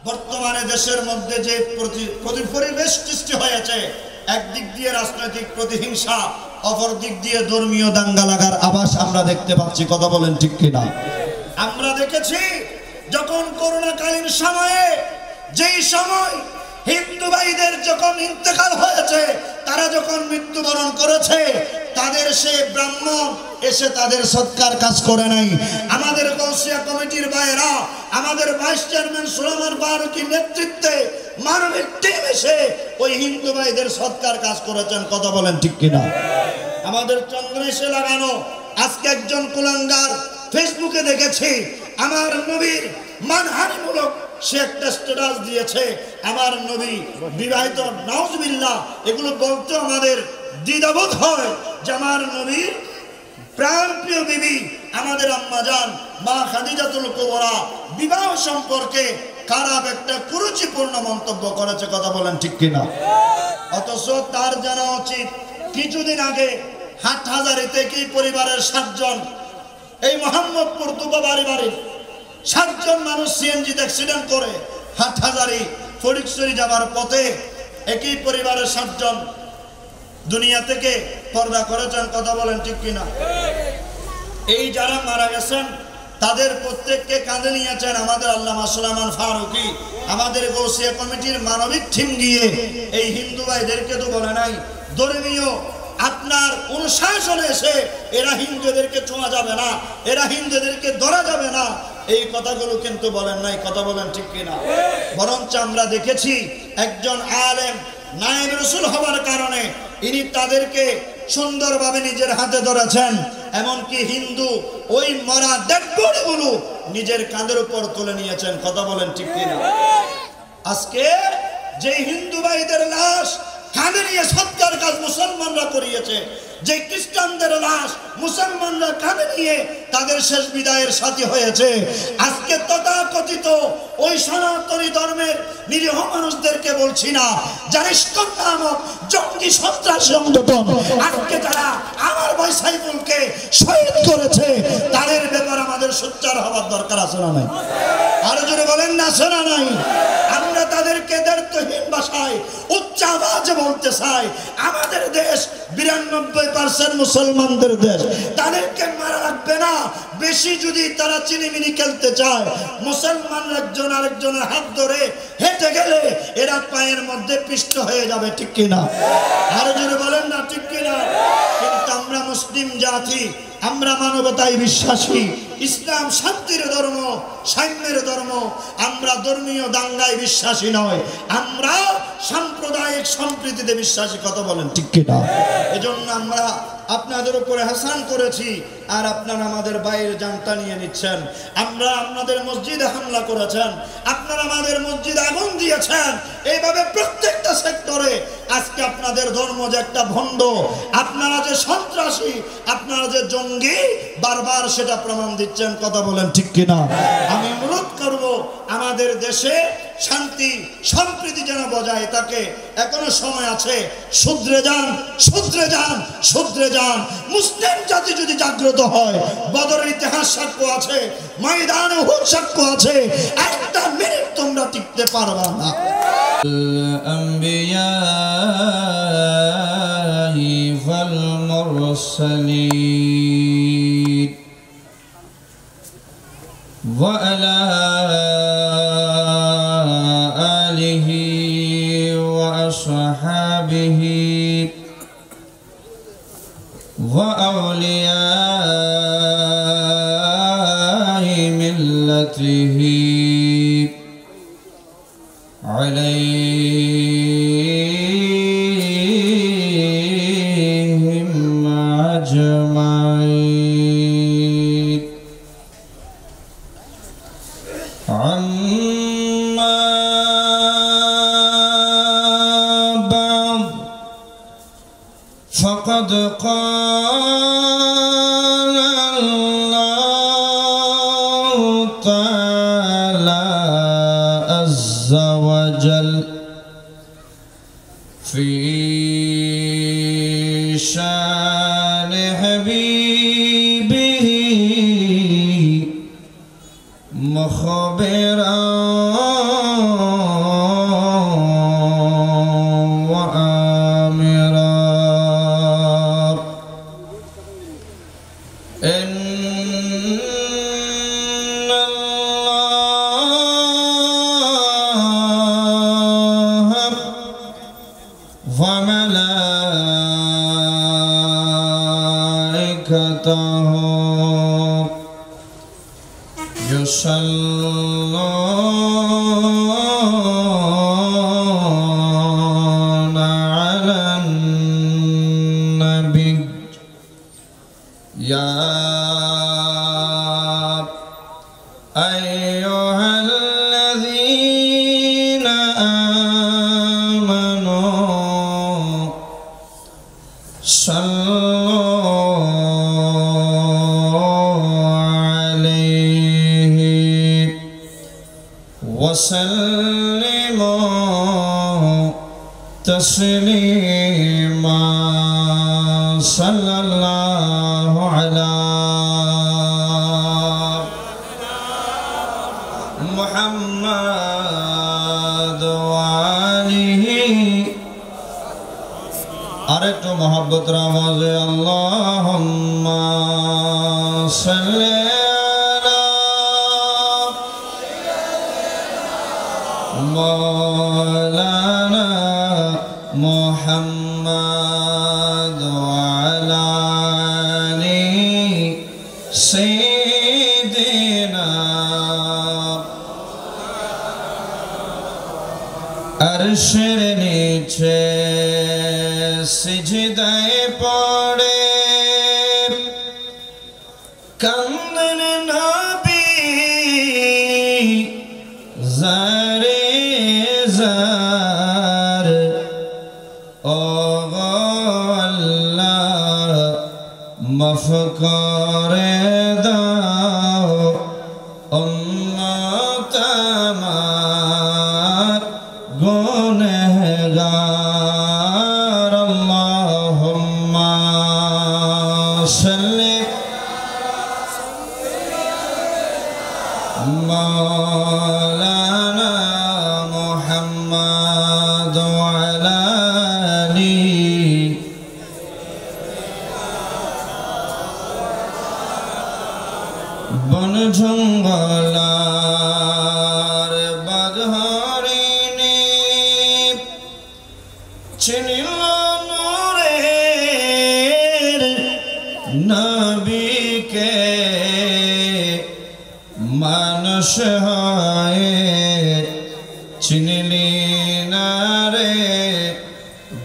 বর্তমানে দেশের মধ্যে যে পরিবেশ সৃষ্টি হয়েছে, একদিক দিয়ে রাজনৈতিক প্রতিহিংসা, অপর দিক দিয়ে ধর্মীয় দাঙ্গা লাগার আভাস আমরা দেখতে পাচ্ছি। কথা বলেন ঠিক কিনা? আমরা দেখেছি যখন করোনাকালীন সময়ে, যেই সময় হিন্দু ভাইদের যখন ইন্তেকাল হয়েছে, তারা যখন মৃত্যুবরণ করেছে, তাদের সে ব্রাহ্মণ এসে তাদের সৎকার কাজ করে নাই। আমাদের গৌসিয়া কমিটির ভাইয়েরা, আমাদের ভাইস চেয়ারম্যান সুলেমান ফারুকীর নেতৃত্বে মানবিক টিম এসে ওই হিন্দু ভাইদের সৎকার কাজ করেছেন। কথা বলেন ঠিক কিনা? আমাদের চন্দ্র এসে লাগানো আজকে একজন কুলাঙ্গার ফেসবুকে দেখেছি আমার নবীর মানহানিমূলক সে একটা স্ট্যাটাস দিয়েছে, আমার নবী বিবাহিত, নাউজুবিল্লাহ। এগুলো বলতে আমাদের দ্বিধাবোধ হয় যে আমার নবীর প্রাণপ্রিয় বিবি আমাদের আম্মাজান মা খাদিজাতুল কুবরা বিবাহ সম্পর্কে খারাপ একটা কুরুচিপূর্ণ মন্তব্য করেছে। কথা বলেন ঠিক কিনা? অথচ তার জানা উচিত কিছুদিন আগে হাটহাজারীতে কি পরিবারের 7 জন, এই মোহাম্মদপুর দুবা বাড়ির 7 জন মানুষ সিএনজিতে অ্যাক্সিডেন্ট করে হাটহাজারী ফটিকছড়ি যাবার পথে একই পরিবারের 7 জন দুনিয়া থেকে পর্দা করেছেন। কথা বলেন ঠিক কিনা? এই যারা মারা গেছেন তাদের প্রত্যেককে কাঁধে নিয়েছেন আমাদের আল্লামা সুলেমান ফারুকী। আমাদের গৌসিয়া কমিটির মানবিক টিম গিয়ে এই হিন্দু ভাইদেরকে তো বলে নাই ধর্মীয় আপনার অনুশাসনে এসে এরা হিন্দুদেরকে ছোঁয়া যাবে না, এরা হিন্দুদেরকে ধরা যাবে না, এই কথাগুলো কিন্তু বলেন নাই। কথা বলেন ঠিক কিনা? বরঞ্চ আমরা দেখেছি একজন আলেম নায়েব রাসূল হওয়ার কারণে ইনি তাদেরকে সুন্দরভাবে নিজের হাতে ধরেছেন। এমনকি হিন্দু ওই মরা ডেড বডিগুলো নিজের কাঁধের উপর তুলে নিয়েছেন। কথা বলেন ঠিক কিনা? আজকে যে হিন্দু ভাইদের লাশ কাঁধে নিয়ে সৎকার কাজ মুসলমানরা করিয়েছে, যে খ্রিস্টানদের লাশ মুসলমানরা কাঁধে নিয়ে তাদের শেষ বিদায়ের সাথী হয়েছে, আজকে তথাকথিত ওই সনাতনী ধর্মের নিরীহ মানুষদেরকে বলছি না, যারা ইসকন নামক জঙ্গি সন্ত্রাসী সংগঠন আজকে যারা আমার ভাই সাইফুলকে শহীদ করেছে, তাদের ব্যাপারে আমাদের সোচ্চার হওয়ার দরকার আছে না নাই? আরো জোরে বলেন না, আছে না নাই? আমরা তাদেরকে দায়িত্বহীন ভাষায় উচ্চ আওয়াজে বলতে চাই, আমাদের দেশ 92% মুসলমানদের দেশ, তাদেরকে মারা লাগবে না। বেশি যদি তারা চিনিমিনি খেলতে চায়, মুসলমান একজন আরেকজনের হাত ধরে হেঁটে গেলে এরা পায়ের মধ্যে পিষ্ট হয়ে যাবে। ঠিক কিনা? আরো জোরে বলেন না, ঠিক কিনা? কিন্তু আমরা মুসলিম জাতি, আমরা মানবতায় বিশ্বাসী, ইসলাম শান্তির ধর্ম, সাম্যের ধর্ম। আমরা ধর্মীয় দাঙ্গায় বিশ্বাসী নয়, আমরা সাম্প্রদায়িক সম্প্রীতিতে বিশ্বাসী। কথা বলেন ঠিক কিনা? এজন্য আমরা আপনাদের উপরে হাসান করেছি, আর আপনারা আমাদের বাইরের জানটা নিয়ে নিচ্ছেন। আমরা আপনাদের মসজিদে হামলা করেছেন, আপনারা আমাদের মসজিদে আগুন দিয়েছেন। এইভাবে প্রত্যেকটা সেক্টরে আজকে আপনাদের ধর্ম যে একটা ভণ্ড, আপনারা যে সন্ত্রাসী, আপনারা যে জঙ্গি, বারবার সেটা প্রমাণ দিচ্ছেন। কথা বলেন ঠিক কিনা? আমি অনুরোধ করব আমাদের দেশে শান্তি সম্প্রীতি যেন বজায় থাকে। এখনো সময় আছে, শুধরে যান, শুধরে যান, শুধরে যান। মুসলিম জাতি যদি জাগ্রত হয়, বদরের ইতিহাস সাক্ষ্য আছে, ময়দানে উহুদ সাক্ষ্য আছে, একটা মিনিট তোমরা টিকতে পারবা না। আম্বিয়াহি ওয়াল মুরসালিন ওয়া আলা وأصحابه وأولياء ملته عليهم أجمعين. فقد قال الله تعالى عز وجل في شان حبيبه مخبرا ملائكته يصلون على النبي يا أيها الذين آمنوا صلوا عليه وسلموا تسليما صلى الله على محمد وآله আরেকটু মহব্বতের আওয়াজে আল্লাহুম্মা সাল্লি আলা মাওলানা মুহাম্মদ ওয়া আলা আলি সাইয়্যিদিনা আরশের নিচে সিজদায় পড়ে কান্দেন নবী জারে জার ও আল্লাহ মাফ করে দাও উম্মত আমার গুনহগার আল্লাহুম্মা সাল্লি মাওলানা মুহাম্মদ ওয়া আলা আলি বন জঙ্গলার বাঘহরিণী চিনিল নূরের নবীকে মানুষ হয়ে চিনিলি না রে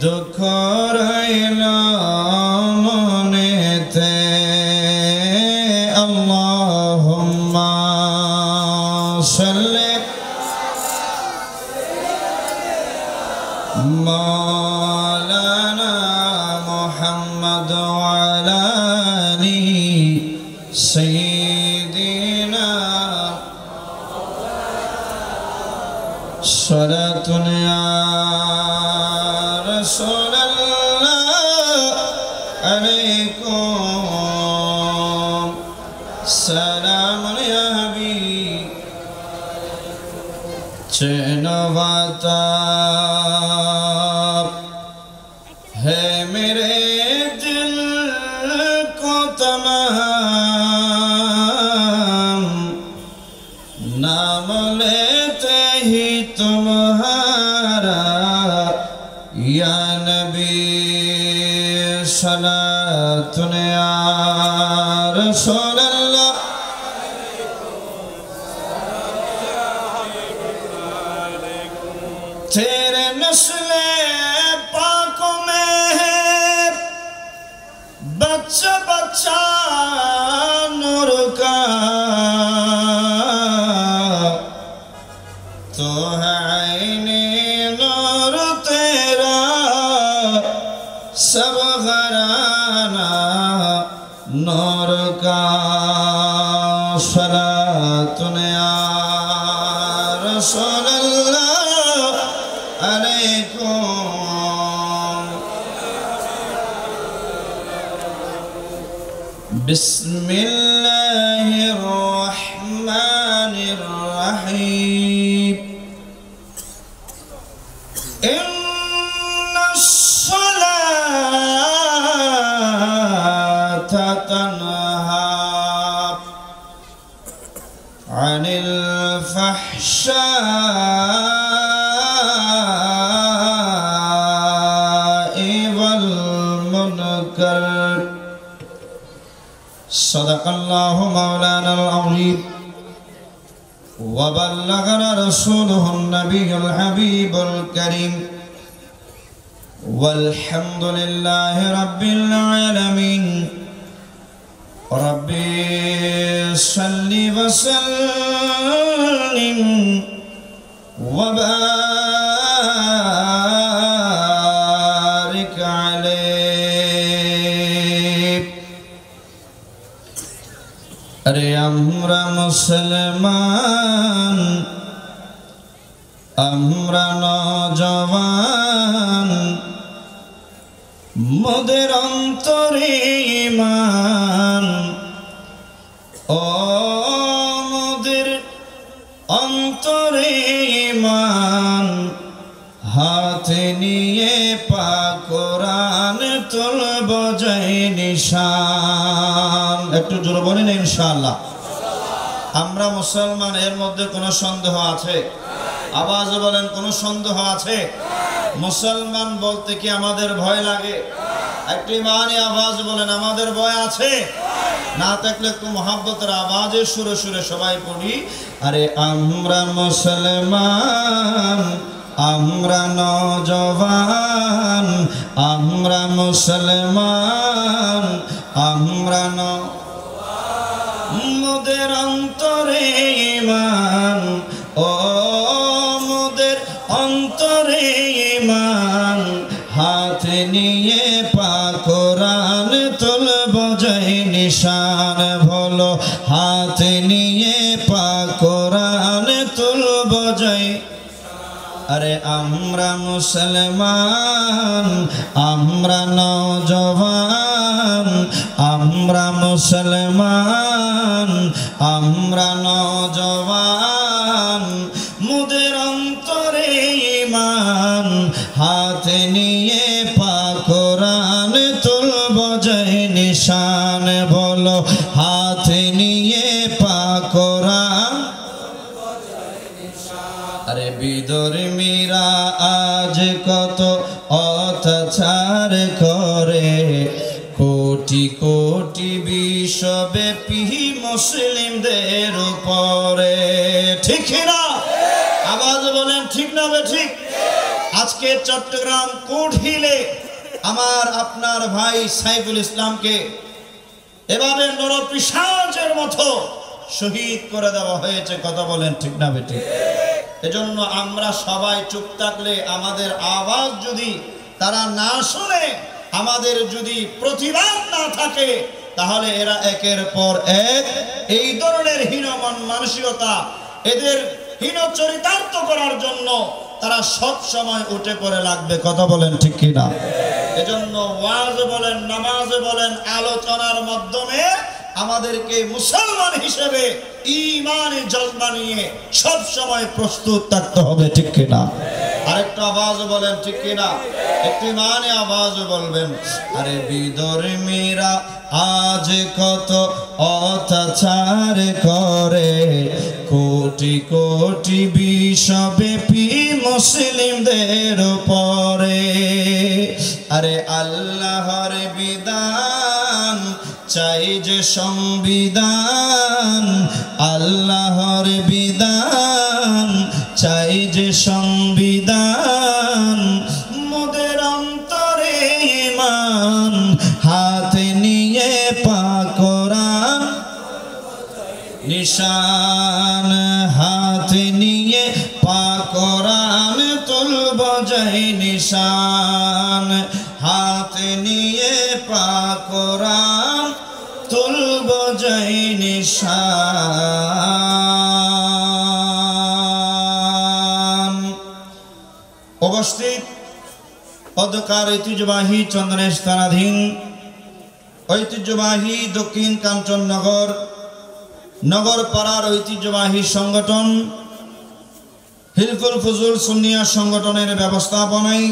দুঃখ রইল মনেতে আল্লাহুম্মা সাল্লি মাওলানা মুহাম্মদ ওয়া আলা আলি সাইয়্যিদিনা সালাতুন ইয়া রাসূলুল্লাহ আলাইকুম সালামুন ইয়া হাবিব চেনবাতা है मेरे दिल को तमाम नाम लेते ही तुम्हारा या नबी सलातुन या रसूल अल्लाह तेरे नस्ले पाक में बच्चा बच्चा नूर का तो है आईने नूर तेरा सब घराना नूर का सलातुन या रसूल अल्लाह अलैकुम बिस्मिल्लाहिर रहमानिर रहीम इन्नस सलाता तन्हा अनिल फहशाइ वल मुनकर الله مولانا العظيم وبلغنا رسوله النبي الحبيب الكريم والحمد لله رب العالمين ربي صل وسلم وبارك عليه अरे আমরা মুসলমান আমরা নওজওয়ান মোদের অন্তরে ঈমান ও মোদের অন্তরে ঈমান হাতে নিয়ে পাক কোরআন তুলব জয় নিশান একটু জোরে বলেন ইনশাআল্লাহ আমরা মুসলমান এর মধ্যে কোনো সন্দেহ আছে আওয়াজ বলেন কোনো সন্দেহ আছে মুসলমান বলতে কি আমাদের ভয় লাগে একটু ইমানি আওয়াজ বলেন আমাদের ভয় আছে না থাকলে একটু মহব্বতের আওয়াজে সুরে সুরে সবাই পড়ি আরে আমরা মুসলমান আমরা নওজওয়ান আমরা মুসলমান আমরা মোদের অন্তরে ঈমান ও মোদের অন্তরে ঈমান হাতে নিয়ে পাক কোরআন তুলব জয় নিশান বলো হাতে নিয়ে পাক কোরআন তুলব জয় अरे আমরা মুসলমান আমরা নওজওয়ান আমরা মুসলমান আমরা নওজওয়ান মোদের অন্তরে ঈমান হাতে নিয়ে পাক কোরআন তুলব জয় নিশান বলো হাতে নিয়ে পাক কোরআন अरे বিধর্মীরা আজ কত অত্যাচার করে কোটি কোটি বিশ্বব্যাপী মুসলিমদের উপরে ঠিক না আওয়াজ বলেন ঠিক না ঠিক আজকে চট্টগ্রাম কোটহিলে আমার আপনার ভাই সাইফুল ইসলামকে এভাবে নরপিশাচের মতো শহীদ করে দেওয়া হয়েছে কথা বলেন ঠিক না ঠিক এজন্য আমরা সবাই চুপ থাকলে আমাদের আওয়াজ যদি তারা না শুনে আমাদের যদি প্রতিবাদ না থাকে তাহলে এরা একের পর এক এই ধরনের হীনমন মানসিকতা এদের হীন চরিতার্থ করার জন্য তারা সব সময় উঠে পড়ে লাগবে কথা বলেন ঠিক কি না এজন্য ওয়াজ বলেন নামাজ বলেন আলোচনার মাধ্যমে আমাদেরকে মুসলমান হিসেবে ঈমানে জজবা নিয়ে সব সময় প্রস্তুত থাকতে হবে ঠিক কি না আরেকটা আওয়াজ বলেন ঠিক কি না একটু ঈমানে আওয়াজ বলবেন আরে বিধর্মীরা আজ কত অত্যাচার করে কোটি কোটি বিশ্বব্যাপী মুসলিমদের উপরে আরে আল্লাহর বিধান চাই যে সংবিধান আল্লাহর বিধান চাই যে সংবিধান মোদের অন্তরে ঈমান হাতে নিয়ে পাক কোরআন নিশান হাতে নিয়ে পাক কোরআন তুলব জয় নিশান হাতে নিয়ে পাক কোরআন তুলব জয় নিশান অবস্থিত অধ্যকার ঐতিহ্যবাহী চন্দনেশ থানাধীন ঐতিহ্যবাহী দক্ষিণ কাঞ্চননগর নগর পাড়ার ঐতিহ্যবাহী সংগঠন হিলফুল ফুজুল সুন্নিয়া সংগঠনের ব্যবস্থাপনায়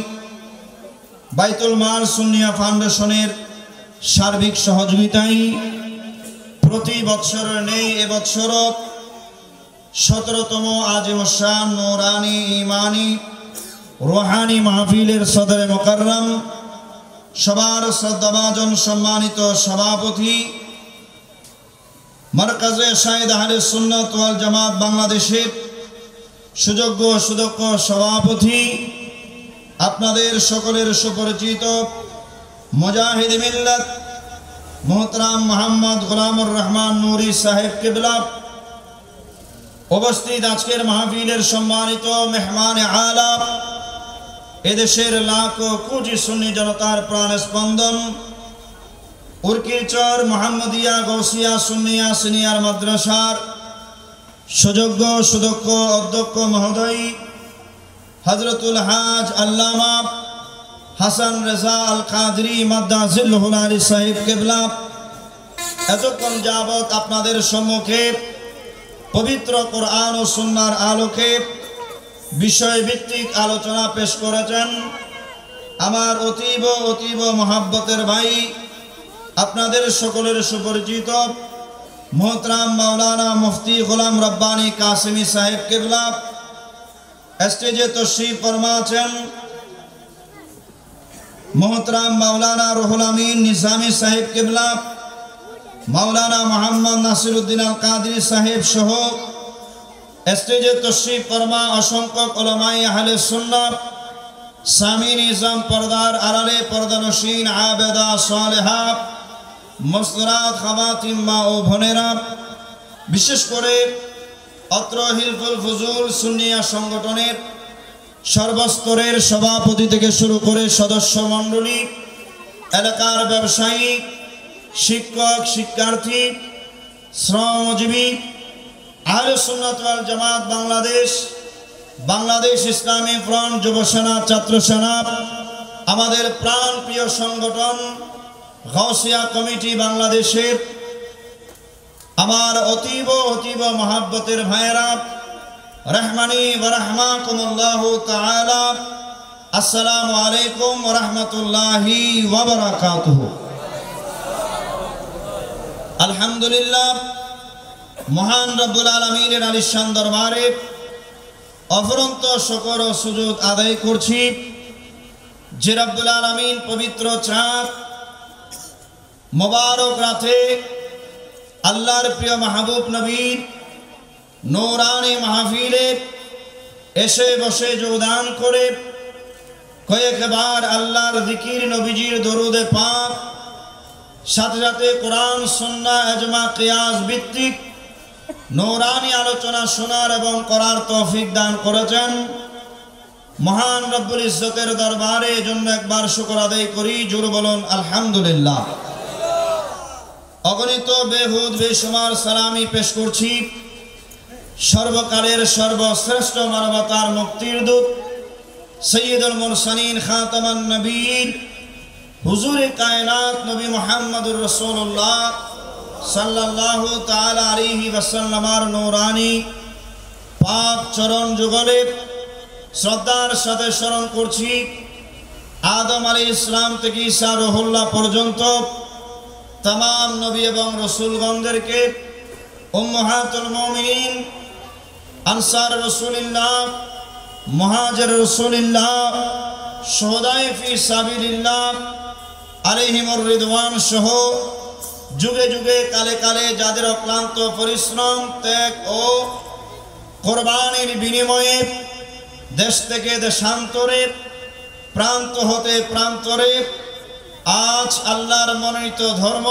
বাইতুল মাল সুন্নিয়া ফাউন্ডেশনের সার্বিক সহযোগিতায় প্রতি বছরের নেই এবছর 17তম আজিম শান নূরানি ইমানি রুহানি মাহফিলের সদরে মুকাররম সবার শ্রদ্ধাভাজন সম্মানিত সভাপতি মারকাজে শাহিদ আহলে সুন্নাত ওয়াল জামাত বাংলাদেশের সুযোগ্য সুদক্ষ সভাপতি, আপনাদের সকলের সুপরিচিত মুজাহিদ মিল্লাত মোহতরাম মোহাম্মদ গোলামুর রহমান নুরি সাহেব কিবলা, উপস্থিত আজকের মাহফিলের সম্মানিত মেহমান আলা, এদেশের লাখো কোটি সুন্নি জনতার প্রাণ স্পন্দন উরকিরচর মোহাম্মদিয়া গৌসিয়া সুন্নিয়া সিনিয়র মাদ্রাসার সুযোগ্য সুদক্ষ অধ্যক্ষ মহোদয় হযরতুল হাজ আল্লামা হাসান রেজা আল কাদরি মাদ্দাজিল্লাহুল আলী সাহেব কিবলা, এতক্ষণ যাবত আপনাদের সম্মুখে পবিত্র কোরআন ও সুন্নাহর আলোকে বিষয়ভিত্তিক আলোচনা পেশ করেছেন আমার অতীব অতীব মহাব্বতের ভাই, আপনাদের সকলের সুপরিচিত মোহতরাম মাওলানা মুফতি গোলাম রব্বানী কাসেমি সাহেব কিবলা। স্টেজে তশরিফ ফরমা আছেন মোহতরাম মাওলানা রুহুল আমিন নিজামী সাহেব কিবলা, মাওলানা মোহাম্মদ নাসিরউদ্দিন আল কাদরি সাহেব সহ স্টেজে তশরিফ ফরমা অসংখ্য উলামায়ে আহলে সুন্নাত, সামি নিজাম পর্দার আড়ালে পর্দানশীন আবেদা সালেহা মুসলিমাত খাওয়াতিন মা ও বোনেরা, বিশেষ করে অত্র হিলফুল ফুজুল সুন্নিয়া সংগঠনের সর্বস্তরের সভাপতি থেকে শুরু করে সদস্য মণ্ডলী, এলাকার ব্যবসায়ী, শিক্ষক শিক্ষার্থী, শ্রমজীবী, আহলে সুন্নাত ওয়াল জামাত বাংলাদেশ, বাংলাদেশ ইসলামী ফ্রন্ট, যুব সেনা, ছাত্র সেনা, আমাদের প্রাণ প্রিয় সংগঠন গাউসিয়া কমিটি বাংলাদেশের আমার অতীব অতীব মহাব্বতের ভাইয়েরা, রহমানি ওয়া রাহমাকুমুল্লাহু তাআলা, আসসালামু আলাইকুম ওয়া রাহমাতুল্লাহি ওয়া বারাকাতুহু। আলহামদুলিল্লাহ, মহান রব্বুল আলামিনের আলিশান দরবারে অফুরন্ত শুকর ও সুজুদ আদায় করছি যে রব্বুল আলামিন পবিত্র চাঁদ মোবারক রাতে আল্লাহর প্রিয় মাহবুব নবীর নূরানি মাহফিলে এসে বসে যোগদান করে কয়েকবার আল্লাহর জিকির, নবীজির দরুদে পাক, সাথে সাথে কোরআন সুন্নাহ ইজমা কিয়াস ভিত্তিক নূরানি আলোচনা শোনার এবং করার তৌফিক দান করেছেন। মহান রব্বুল ইজ্জতের দরবারে এজন্য একবার শুকর আদায় করি, জোরে বলুন আলহামদুলিল্লাহ। অগণিত বেহুদ বেশুমার সালামি পেশ করছি সর্বকালের সর্বশ্রেষ্ঠ মানবতার মুক্তির দূত সৈয়দুল মুরসালিন খাতামান নবীর হুজুরে কায়নাত নবী মুহাম্মদুর রাসূলুল্লাহ সাল্লাল্লাহু তাআলা আলাইহি ওয়াসাল্লামের নূরানি পাক চরণ যুগলে শ্রদ্ধার সাথে স্মরণ করছি আদম আলাইহিস সালাম থেকে ঈসা রুহুল্লাহ পর্যন্ত तमाम नबी एवं रसूलगणদেরকে उम्महातुल मुमिनीन अंसार रसूलिल्लाह मुहाजिर रसूलिल्लाह शुहदाए फी साबिलिल्लाह अलैहिमुर रिदवान सह যুগে যুগে কালে কালে যাদের অক্লান্ত পরিশ্রম, ত্যাগ ও কোরবানির বিনিময়ে দেশ থেকে দেশান্তরে, প্রান্ত হতে প্রান্তরে আজ আল্লাহর মনোনীত ধর্ম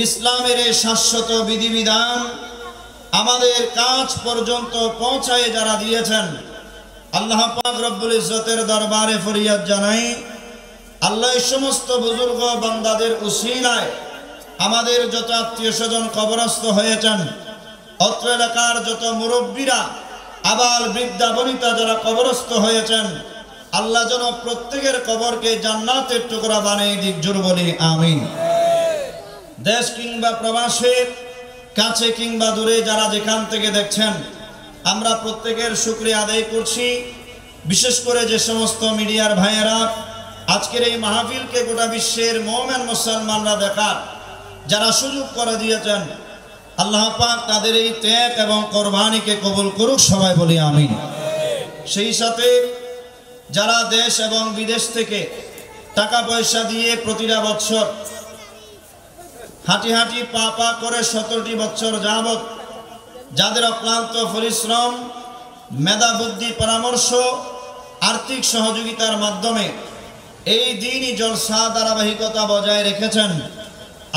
ইসলামের শাশ্বত বিধিবিধান আমাদের কাছ পর্যন্ত পৌঁছায় যারা দিয়েছেন, আল্লাহ পাক রব্বুল ইজ্জতের দরবারে ফরিয়াদ জানাই, আল্লাহ এই সমস্ত বুজুর্গ বান্দাদের উসিলায় আমাদের যত আত্মীয় স্বজন কবরস্থ হয়েছেন, অত্র এলাকার যত মুরব্বীরা, আবাল বৃদ্ধা বনিতা যারা কবরস্থ হয়েছেন, আল্লাহ যেন প্রত্যেকের কবরকে জান্নাতের টুকরা বানিয়ে দিক, জোর বলি আমিন। দেশ কিংবা প্রবাসে, কাছে কিংবা দূরে যারা যেখান থেকে দেখছেন, আমরা প্রত্যেকের শুকরিয়া আদায় করছি। বিশেষ করে যে সমস্ত মিডিয়ার ভাইয়েরা আজকের এই মাহফিলকে গোটা বিশ্বের মুমিন মুসলমানরা দেখার যারা সুযোগ করে দিয়েছেন, আল্লাহ পাক তাদের এই ত্যাগ এবং কোরবানিকে কবুল করুক, সবাই বলি আমিন। সেই সাথে যারা দেশ এবং বিদেশ থেকে টাকা পয়সা দিয়ে প্রতিটা বছর হাঁটি হাঁটি পা পা করে 17টি বছর যাবত যাদের অক্লান্ত পরিশ্রম, মেধা বুদ্ধি, পরামর্শ, আর্থিক সহযোগিতার মাধ্যমে এই দিনই জলসা ধারাবাহিকতা বজায় রেখেছেন,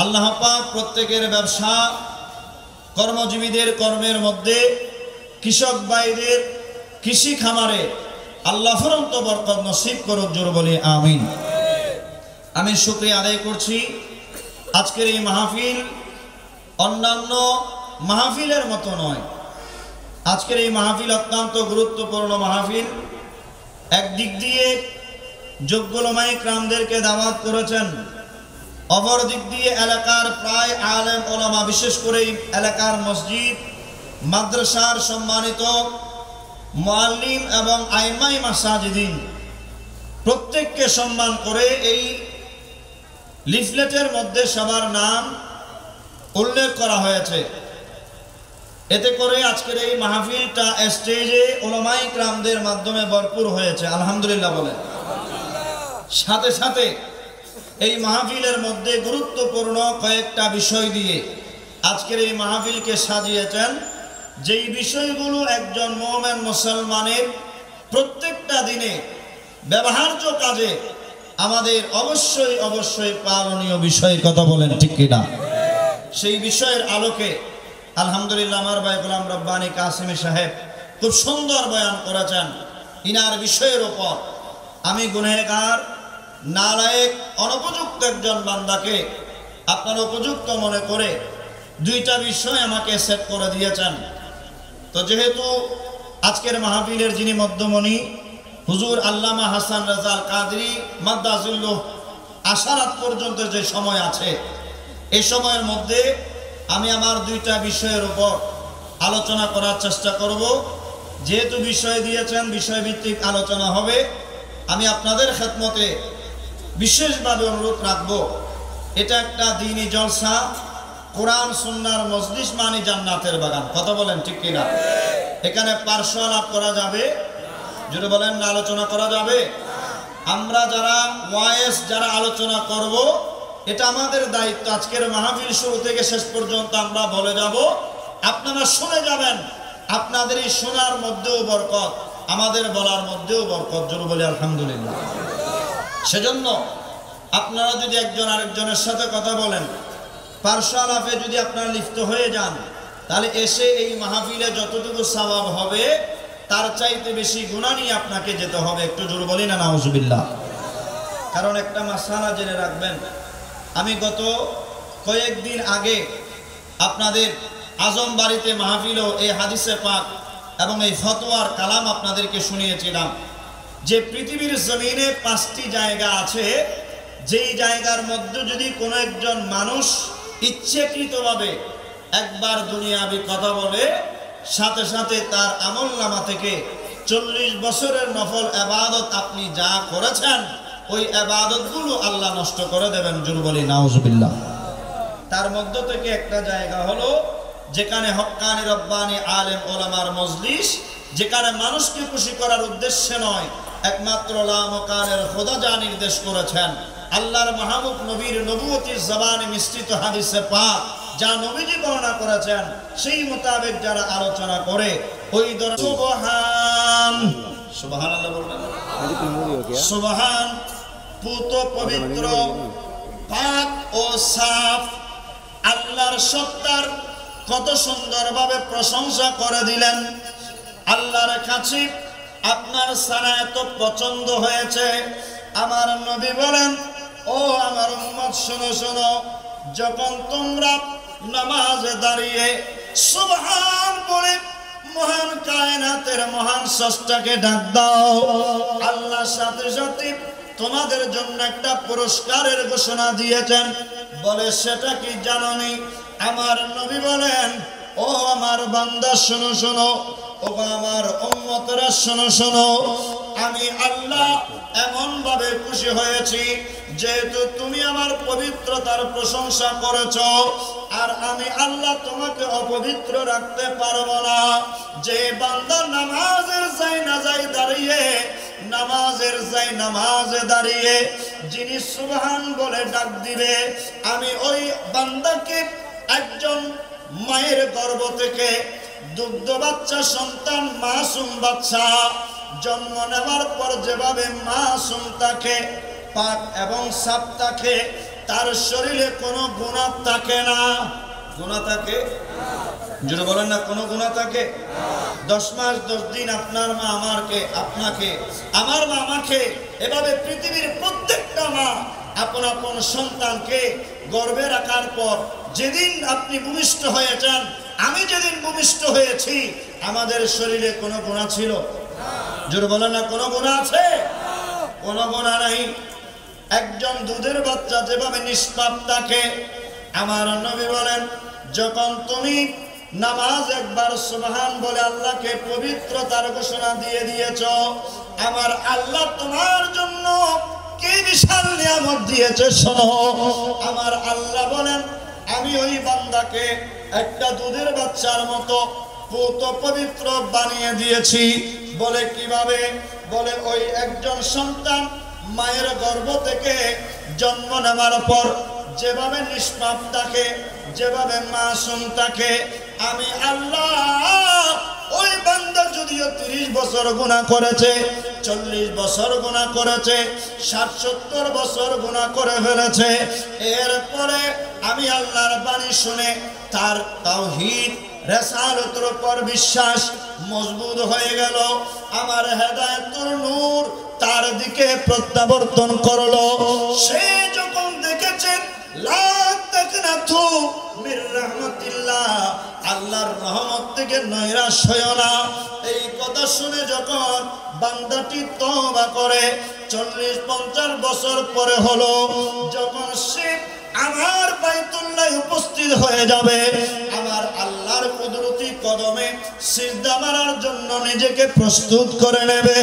আল্লাহ পাক প্রত্যেকের ব্যবসা, কর্মজীবীদের কর্মের মধ্যে, কৃষক ভাইদের কৃষি খামারে আল্লাহ ফুরন্ত বরকত নসিব করুক, জোর বলি আমিন। আমি শুকরিয়া আদায় করছি। আজকের এই মাহফিল অন্যান্য মাহফিলের মতো নয়। আজকের এই মাহফিল অত্যন্ত গুরুত্বপূর্ণ মাহফিল। একদিক দিয়ে যোগ্য ওলামায়ে কেরামদেরকে দাওয়াত করেছেন, অপর দিক দিয়ে এলাকার প্রায় আলেম ওলামা, বিশেষ করে এলাকার মসজিদ মাদ্রাসার সম্মানিত মুআল্লিম এবং আইমাই মাসাজিদিন প্রত্যেককে সম্মান করে এই লিফলেটের মধ্যে সবার নাম উল্লেখ করা হয়েছে। এতে করে আজকের এই মাহফিলটা স্টেজে ওলামায়ে কেরামদের মাধ্যমে ভরপুর হয়েছে, আলহামদুলিল্লাহ বলেন। সাথে সাথে এই মাহফিলের মধ্যে গুরুত্বপূর্ণ কয়েকটা বিষয় দিয়ে আজকের এই মাহফিলকে সাজিয়েছেন, যেই বিষয়গুলো একজন মুমিন মুসলমানের প্রত্যেকটা দিনে ব্যবহার্য কাজে আমাদের অবশ্যই অবশ্যই পালনীয় বিষয়, কথা বলেন ঠিক কিনা? সেই বিষয়ের আলোকে আলহামদুলিল্লাহ আমার ভাই গোলাম রব্বানী কাসেমি সাহেব খুব সুন্দর বয়ান করেছেন। ইনার বিষয়ের ওপর আমি গুনাহগার, নালায়েক, অনুপযুক্ত একজন বান্দাকে আপনার উপযুক্ত মনে করে দুইটা বিষয় আমাকে সেট করে দিয়েছেন। তো যেহেতু আজকের মাহফিলের যিনি মধ্যমণি হুজুর আল্লামা হাসান রাজাল কাদরি মাদ্দাজিল্লাহ আশারাত পর্যন্ত যে সময় আছে, এই সময়ের মধ্যে আমি আমার দুইটা বিষয়ের উপর আলোচনা করার চেষ্টা করব। যেহেতু বিষয় দিয়েছেন, বিষয়ভিত্তিক আলোচনা হবে। আমি আপনাদের খেদমতে বিশেষভাবে অনুরোধ রাখব, এটা একটা দ্বীনি জলসা, কোরআন সুন্নাহর মজলিস মানে জান্নাতের বাগান, কথা বলেন ঠিক কিনা? এখানে পার্শ্ব আলাপ করা যাবে, যদি বলেন না আলোচনা করা যাবে। আমরা যারা ওয়াইস যারা আলোচনা করব, এটা আমাদের দায়িত্ব। আজকের মাহফিল শুরু থেকে শেষ পর্যন্ত আমরা বলে যাব, আপনারা শুনে যাবেন। আপনাদের এই শোনার মধ্যেও বরকত, আমাদের বলার মধ্যেও বরকত, জোর বলি আলহামদুলিল্লাহ। সেজন্য আপনারা যদি একজন আরেকজনের সাথে কথা বলেন, পার্শ্ব আলাপে যদি আপনারা লিপ্ত হয়ে যান, তাহলে এসে এই মাহফিলে যতটুকু সওয়াব হবে তার চাইতে বেশি গুনাহ নিয়ে আপনাকে যেতে হবে। একটু জোর বলি না নাউজুবিল্লাহ। কারণ একটা মাসআলা জেনে রাখবেন, আমি গত কয়েকদিন আগে আপনাদের আজম বাড়িতে মাহফিলও এই হাদিসে পাক এবং এই ফতোয়ার কালাম আপনাদেরকে শুনিয়েছিলাম যে পৃথিবীর জমিনে 5টি জায়গা আছে, যেই জায়গার মধ্যে যদি কোনো একজন মানুষ ইচ্ছাকৃতভাবে একবার দুনিয়াবি কথা বলে, সাথে সাথে তার আমলনামা থেকে 40 বছরের নফল ইবাদত আপনি যা করেছেন ওই ইবাদতগুলো আল্লাহ নষ্ট করে দেবেন, জোর বলি নাউজুবিল্লাহ। তার মধ্য থেকে একটা জায়গা হলো যেখানে হক্কানি রব্বানি আলেম ওলামার মজলিস, যেখানে মানুষকে খুশি করার উদ্দেশ্যে নয়, একমাত্র লা মাকানের খোদা যা নির্দেশ করেছেন, আল্লাহর মাহবুব নবীর নবুয়তির জবানে মিশ্রিত হাদিসে পাক যা নবীজি বর্ণনা করেছেন, সেই মোতাবেক যারা আলোচনা করে ওই সুবহান, সুবহানাল্লাহ বলবেন, সুবহান, পুত পবিত্র, পাক ও সাফ আল্লাহর সত্তার কত সুন্দরভাবে প্রশংসা করে দিলেন। আল্লাহর কাছে আপনার সারা এত পছন্দ হয়েছে। আমার নবী বলেন, ও আমার উম্মত শোনো শোনো, যখন তোমরা নামাজে দাঁড়িয়ে সুবহান বলে মহান কায়নাতের মহান স্রষ্টাকে ডাক দাও, আল্লাহর সাথে সাথে তোমাদের জন্য একটা পুরস্কারের ঘোষণা দিয়েছেন। বলে সেটা কি জানোনি? আমার নবী বলেন, ও আমার বান্দা শোনো শোনো, ও আমার উম্মতরা শোনো শোনো, আমি আল্লাহ এমন ভাবে খুশি হয়েছি যেহেতু তুমি আমার পবিত্রতার প্রশংসা করেছ, আর আমি আল্লাহ তোমাকে অপবিত্র রাখতে পারবো না। যে বান্দা নামাজের জায়নাজায় দাঁড়িয়ে নামাজের যাই নামাজে দাঁড়িয়ে যিনি সুবহান বলে ডাক দিবে, আমি ওই বান্দাকে একজন মায়ের গর্ভ থেকে দুগ্ধ বাচ্চা সন্তান মাসুম বাচ্চা জন্ম নেওয়ার পর যেভাবে মাসুম থাকে, পাক এবং সাফ থাকে, তার শরীরে কোনো গুনাহ থাকে না। গুনাহ থাকে? যদি বলেন না কোনো গুনাহ থাকে? 10 মাস 10 দিন আপনার মা আপনাকে, আমার মা আমাকে, এভাবে পৃথিবীর প্রত্যেকটা মা আপন আপন সন্তানকে গর্ভে রাখার পর যেদিন আপনি ভূমিষ্ঠ হয়েছেন, আমি যেদিন ভূমিষ্ঠ হয়েছি, আমাদের শরীরে কোনো গুনাহ ছিল? যদি বলেন না কোনো গুনাহ আছে? কোনো গুনাহ নাই। একজন দুধের বাচ্চা যেভাবে নিষ্পাপ থাকে, আমার নবী বলেন যখন তুমি নামাজ একবার সুবহান বলে আল্লাহকে পবিত্রতার ঘোষণা দিয়ে দিয়েছ, আমার আল্লাহ তোমার জন্য কি বিশাল নিয়ামত দিয়েছে শোনো। আমার আল্লাহ বলেন আমি ওই বান্দাকে একটা দুধের বাচ্চার মতো পুত পবিত্র বানিয়ে দিয়েছি। বলে কিভাবে? বলে ওই একজন সন্তান মায়ের গর্ভ থেকে জন্ম নেওয়ার পর যেভাবে নিষ্পাপ থাকে, যেভাবে মাসুম থাকে, আমি আল্লাহ ওই বান্দা যদিও 30 বছর গুনাহ করেছে, 40 বছর গুনাহ করেছে, 60-70 বছর গুনাহ করে ফেলেছে, এরপরে আমি আল্লাহর বাণী শুনে তার তাওহীদ রিসালাতের উপর বিশ্বাস মজবুত হয়ে গেল, আমার হেদায়েতের নূর তার দিকে প্রত্যাবর্তন করলো। সে যখন দেখেছে লা তাকনাতু মির রাহমাতিল্লাহ, আল্লাহর রহমত থেকে নৈরাশ হয়ো না, এই কথা শুনে যখন বান্দাটি তওবা করে 40-50 বছর পরে হলো, যখন সে আমার বাইতুল্লাহ উপস্থিত হয়ে যাবে, আমার আল্লাহর কুদরতি কদমে সিজদা মারার জন্য নিজেকে প্রস্তুত করে নেবে,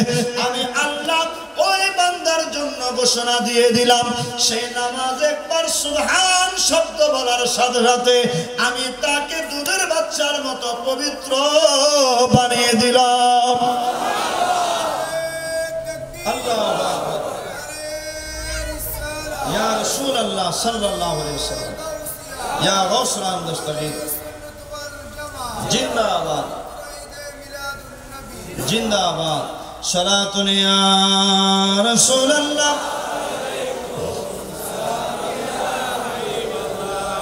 আমি আল্লাহ ওই বান্দার জন্য ঘোষণা দিয়ে দিলাম, সেই নামাজ একবার সুবহান শব্দ বলার সাথে সাথে আমি তাকে দুধের বাচ্চার মতো পবিত্র বানিয়ে দিলাম। আল্লাহু আকবার। ইয়া রাসূলুল্লাহ সাল্লাল্লাহু আলাইহি ওয়াসাল্লাম, ইয়া গাউসুল আম দস্তগীর, জিন্দাবাদ জিন্দাবাদ। সালাতুন ইয়া রাসূলুল্লাহ,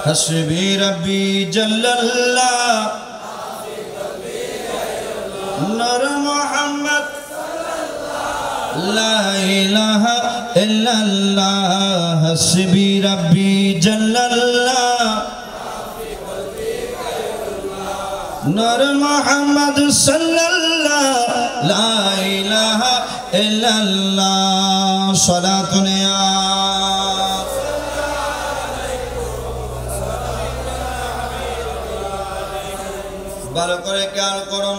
হাসবি রাব্বি জাল্লাল্লাহ, নূর মুহাম্মদ লা ইলাহা ইল্লাল্লাহ, হাসবি রাব্বি জাল্লাল্লাহ, নূর মুহাম্মদ সাল্লাল্লাহ, লা ইলাহা ইল্লাল্লাহ। সালাতুন ইয়া ভালো করে খেয়াল করুন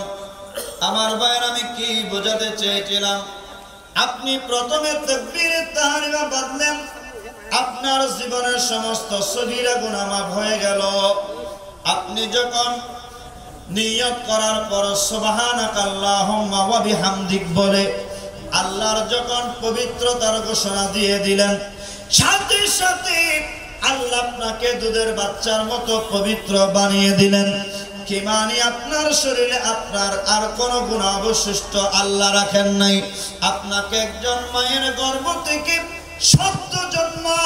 আমার ভাইয়ের, আমি কি বোঝাতে চেয়েছিলাম? আপনি প্রথমে তাকবীরে তাহরিমা বাঁধলেন, আপনার জীবনের সমস্ত সগীরা গুনাহ মাফ হয়ে গেল। আপনি যখন নিয়ত করার পর সুবহানাকাল্লাহুম্মা ওয়া বিহামদিক বলে আল্লাহর যখন পবিত্রতার ঘোষণা দিয়ে দিলেন, সাথে সাথে আল্লাহ আপনাকে দুধের বাচ্চার মতো পবিত্র বানিয়ে দিলেন। কি মানে? আপনার শরীরে আপনার আর কোনো গুনাহ অবশিষ্ট আল্লাহ রাখেন নাই। আপনাকে একজন মায়ের গর্ভ থেকে সদ্য জন্মা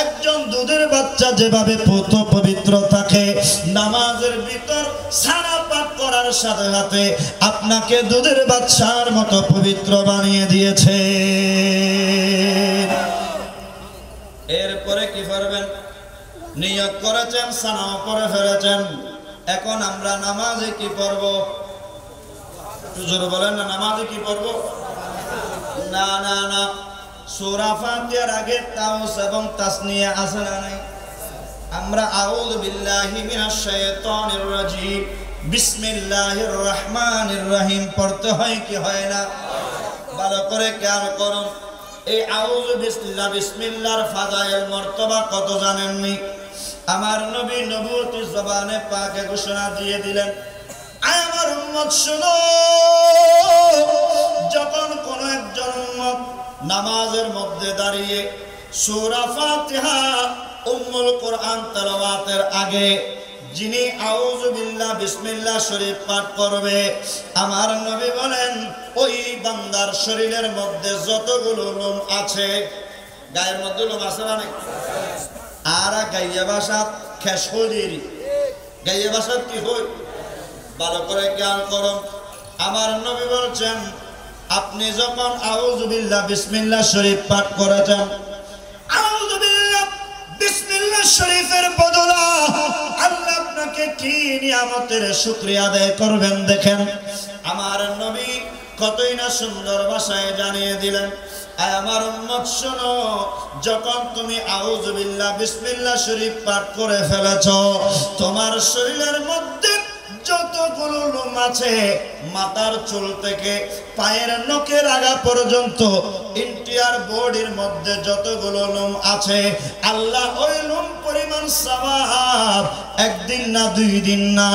একজন দুধের বাচ্চা যেভাবে পুত পবিত্র থাকে, নামাজের ভিতর সারা পাঠ করার সাথে সাথে আপনাকে দুধের বাচ্চার মতো পবিত্র বানিয়ে দিয়েছে। এরপরে কি করবেন? নিয়ত করেছেন, সানাও করে ফেলেছেন, এখন আমরা নামাজে কি পড়ব? জোরে বলেন না, নামাজে কি পড়ব? না না না, সূরা ফাতিহার আগে তাওস এবং তাসনিয়া আছে না নাই? আমরা আউযু বিল্লাহি মিনাশ শাইতানির রাজিম, বিসমিল্লাহির রহমানির রহিম পড়তে হয় কি হয় না? ভালো করে খেয়াল করুন। এই আউযু বিসমিল্লাহ, বিসমিল্লাহর ফাজাইল মর্তবা কত জানেননি? আমার নবী নবুয়তি জবানে পাকে ঘোষণা দিয়ে দিলেন, আয় আমার উম্মত শুনো, যখন কোন একজন নামাজের মধ্যে দাঁড়িয়ে সূরা ফাতিহা উম্মুল কোরআন তেলাওয়াতের আগে যিনি আউযু বিল্লাহ বিসমিল্লাহ শরীফ পাঠ করবে, আমার নবী বলেন ওই বান্দার শরীরের মধ্যে যতগুলো লোম আছে, গায়ের মধ্যে লোম আছে না নাই? আর গাইয়া ভাষা খেস হইলি, গাইয়া ভাষা কি হই? ভালো করে খেয়াল করুন। আমার নবী বলছেন আপনি যখন আউযু বিল্লাহ বিসমিল্লাহ শরীফ পাঠ করেছেন, আউযু বিল্লাহ বিসমিল্লাহ শরীফের বদলা আল্লাহ আপনাকে কি নিয়ামতের শুকরিয়া আদায় করবেন দেখেন। আমার নবী কতই না সুন্দর ভাষায় জানিয়ে দিলেন, আয় আমার উম্মত শোনো, যখন তুমি আউযু বিল্লাহ বিসমিল্লাহ শরীফ পাঠ করে ফেলেছো, তোমার শরীরের মধ্যে যতগুলো লোম আছে, মাথার চুল থেকে পায়ের নখের আগা পর্যন্ত ইন্টিয়ার বডির মধ্যে যতগুলো লোম আছে, আল্লাহ ওই লোম পরিমাণ সওয়াব একদিন না 2 দিন না,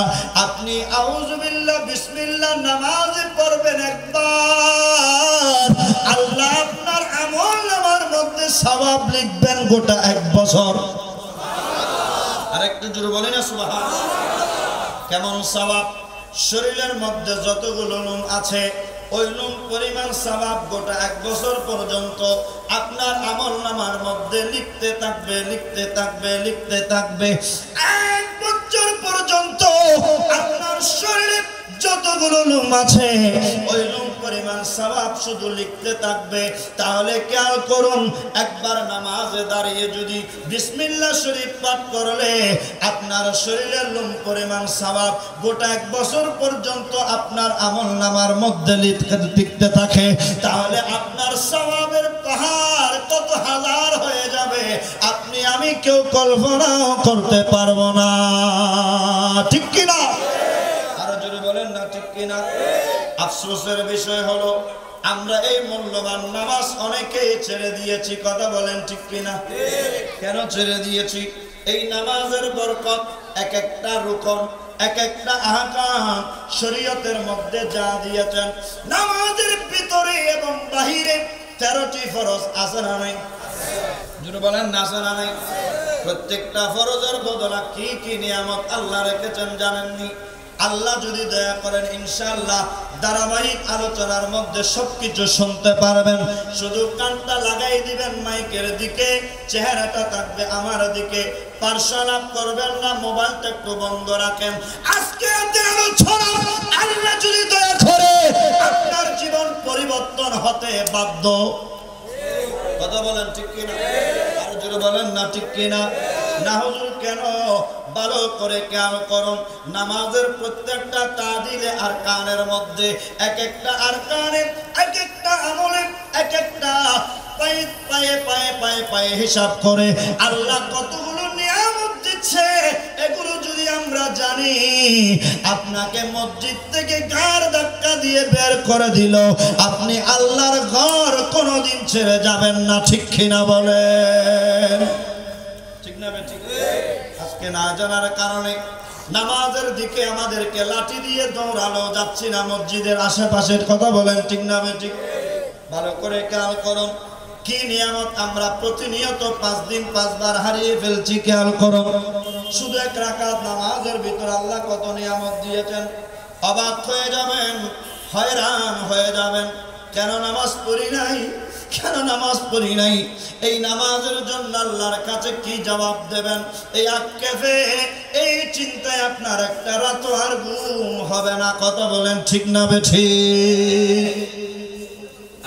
আপনি আউযু বিল্লাহ বিসমিল্লাহ নামাজে পড়বেন একবার, আল্লাহ আপনার আমলনামার মধ্যে সওয়াব লিখবেন গোটা 1 বছর। আরেকটু জোরে বলেন না সুবহানাল্লাহ। কেমন সওয়াব? শরীরের মধ্যে যতগুলো লোম আছে ওই লোম পরিমাণ সওয়াব গোটা 1 বছর পর্যন্ত আপনার আমলনামার মধ্যে লিখতে থাকবে, লিখতে থাকবে, লিখতে থাকবে। 1 বছর পর্যন্ত আপনার শরীরে যতগুলো লোম আছে ওই লোম পরিমাণ সওয়াব শুধু লিখতে থাকবে। তাহলে খেয়াল করুন, একবার নামাজে দাঁড়িয়ে যদি বিসমিল্লাহ শরীফ পাঠ করলে আপনার শরীরের লোম পরিমাণ সওয়াব গোটা 1 বছর পর্যন্ত আপনার আমলনামার মধ্যে লিখতে থাকে, তাহলে আপনার সওয়াবের পাহাড় কত হাজার হয়ে যাবে আপনি আমি কেউ কল্পনাও করতে পারবো না, ঠিক কি না? আরো জোরে বলেন না ঠিক কি না? আফসোসের বিষয় হলো আমরা এই মূল্যবান নামাজ অনেকেই ছেড়ে দিয়েছি, কথা বলেন ঠিক কি না? কেন ছেড়ে দিয়েছি? এই নামাজের বরকত এক একটা রুকন, এক একটা আহকাম শরীয়তের মধ্যে যা দিয়েছেন, নামাজের ভিতরে এবং বাহিরে 13টি ফরজ আছে না নাই? জোরে বলেন না আছে না নাই? প্রত্যেকটা ফরজের বদলা কি কি নিয়ামত আল্লাহ রেখেছেন জানেননি? আল্লাহ যদি দয়া করেন ইনশাআল্লাহ ধারাবাহিক আলোচনার মধ্যে সবকিছু শুনতে পারবেন। শুধু কানটা লাগাই দিবেন মাইকের দিকে, চেহারাটা থাকবে আমার দিকে, পার্শ্বালাপ করবেন না, মোবাইলটা একটু বন্ধ রাখেন। আজকে আলোচনা আল্লাহ যদি দয়া করে আপনার জীবন পরিবর্তন হতে বাধ্য। কথা বলেন ঠিক কিনা? আর জোরে বলেন না ঠিক কিনা? না হুজুর কেন? ভালো করে খেয়াল করুন, নামাজের প্রত্যেকটা তাদিলে আর কানের মধ্যে এক একটা আর কানে এক একটা আমলে এক একটা পায়ে পায়ে পায়ে পায়ে পায়ে হিসাব করে আল্লাহ কতগুলো নিয়ামত দিচ্ছে। এগুলো যদি আমরা জানি, আপনাকে মসজিদ থেকে ঘাড় ধাক্কা দিয়ে বের করে দিল, আপনি আল্লাহর ঘর কোনোদিন ছেড়ে যাবেন না, ঠিক কিনা বলেন? ঠিক না ঠিক? আজকে না জানার কারণে নামাজের দিকে আমাদেরকে লাঠি দিয়ে দৌড়ানো যাচ্ছি না মসজিদের আশেপাশের, কথা বলেন ঠিক না ঠিক? ভালো করে খেয়াল করুন, কি নিয়ামত আমরা প্রতিনিয়ত 5 দিন 5 বার হারিয়ে ফেলছি, খেয়াল করুন। শুধু 1 রাকাত নামাজের ভিতর আল্লাহ কত নিয়ামত দিয়েছেন, অবাক হয়ে যাবেন, হয়রান হয়ে যাবেন। কেন নামাজ পড়ি নাই? কেন নামাজ পড়ি নাই? এই নামাজের জন্য আল্লাহর কাছে কি জবাব দেবেন? এই আক্ষেপে এই চিন্তায় আপনার একটা রাত আর ঘুম হবে না, কথা বলেন ঠিক না বেঠিক?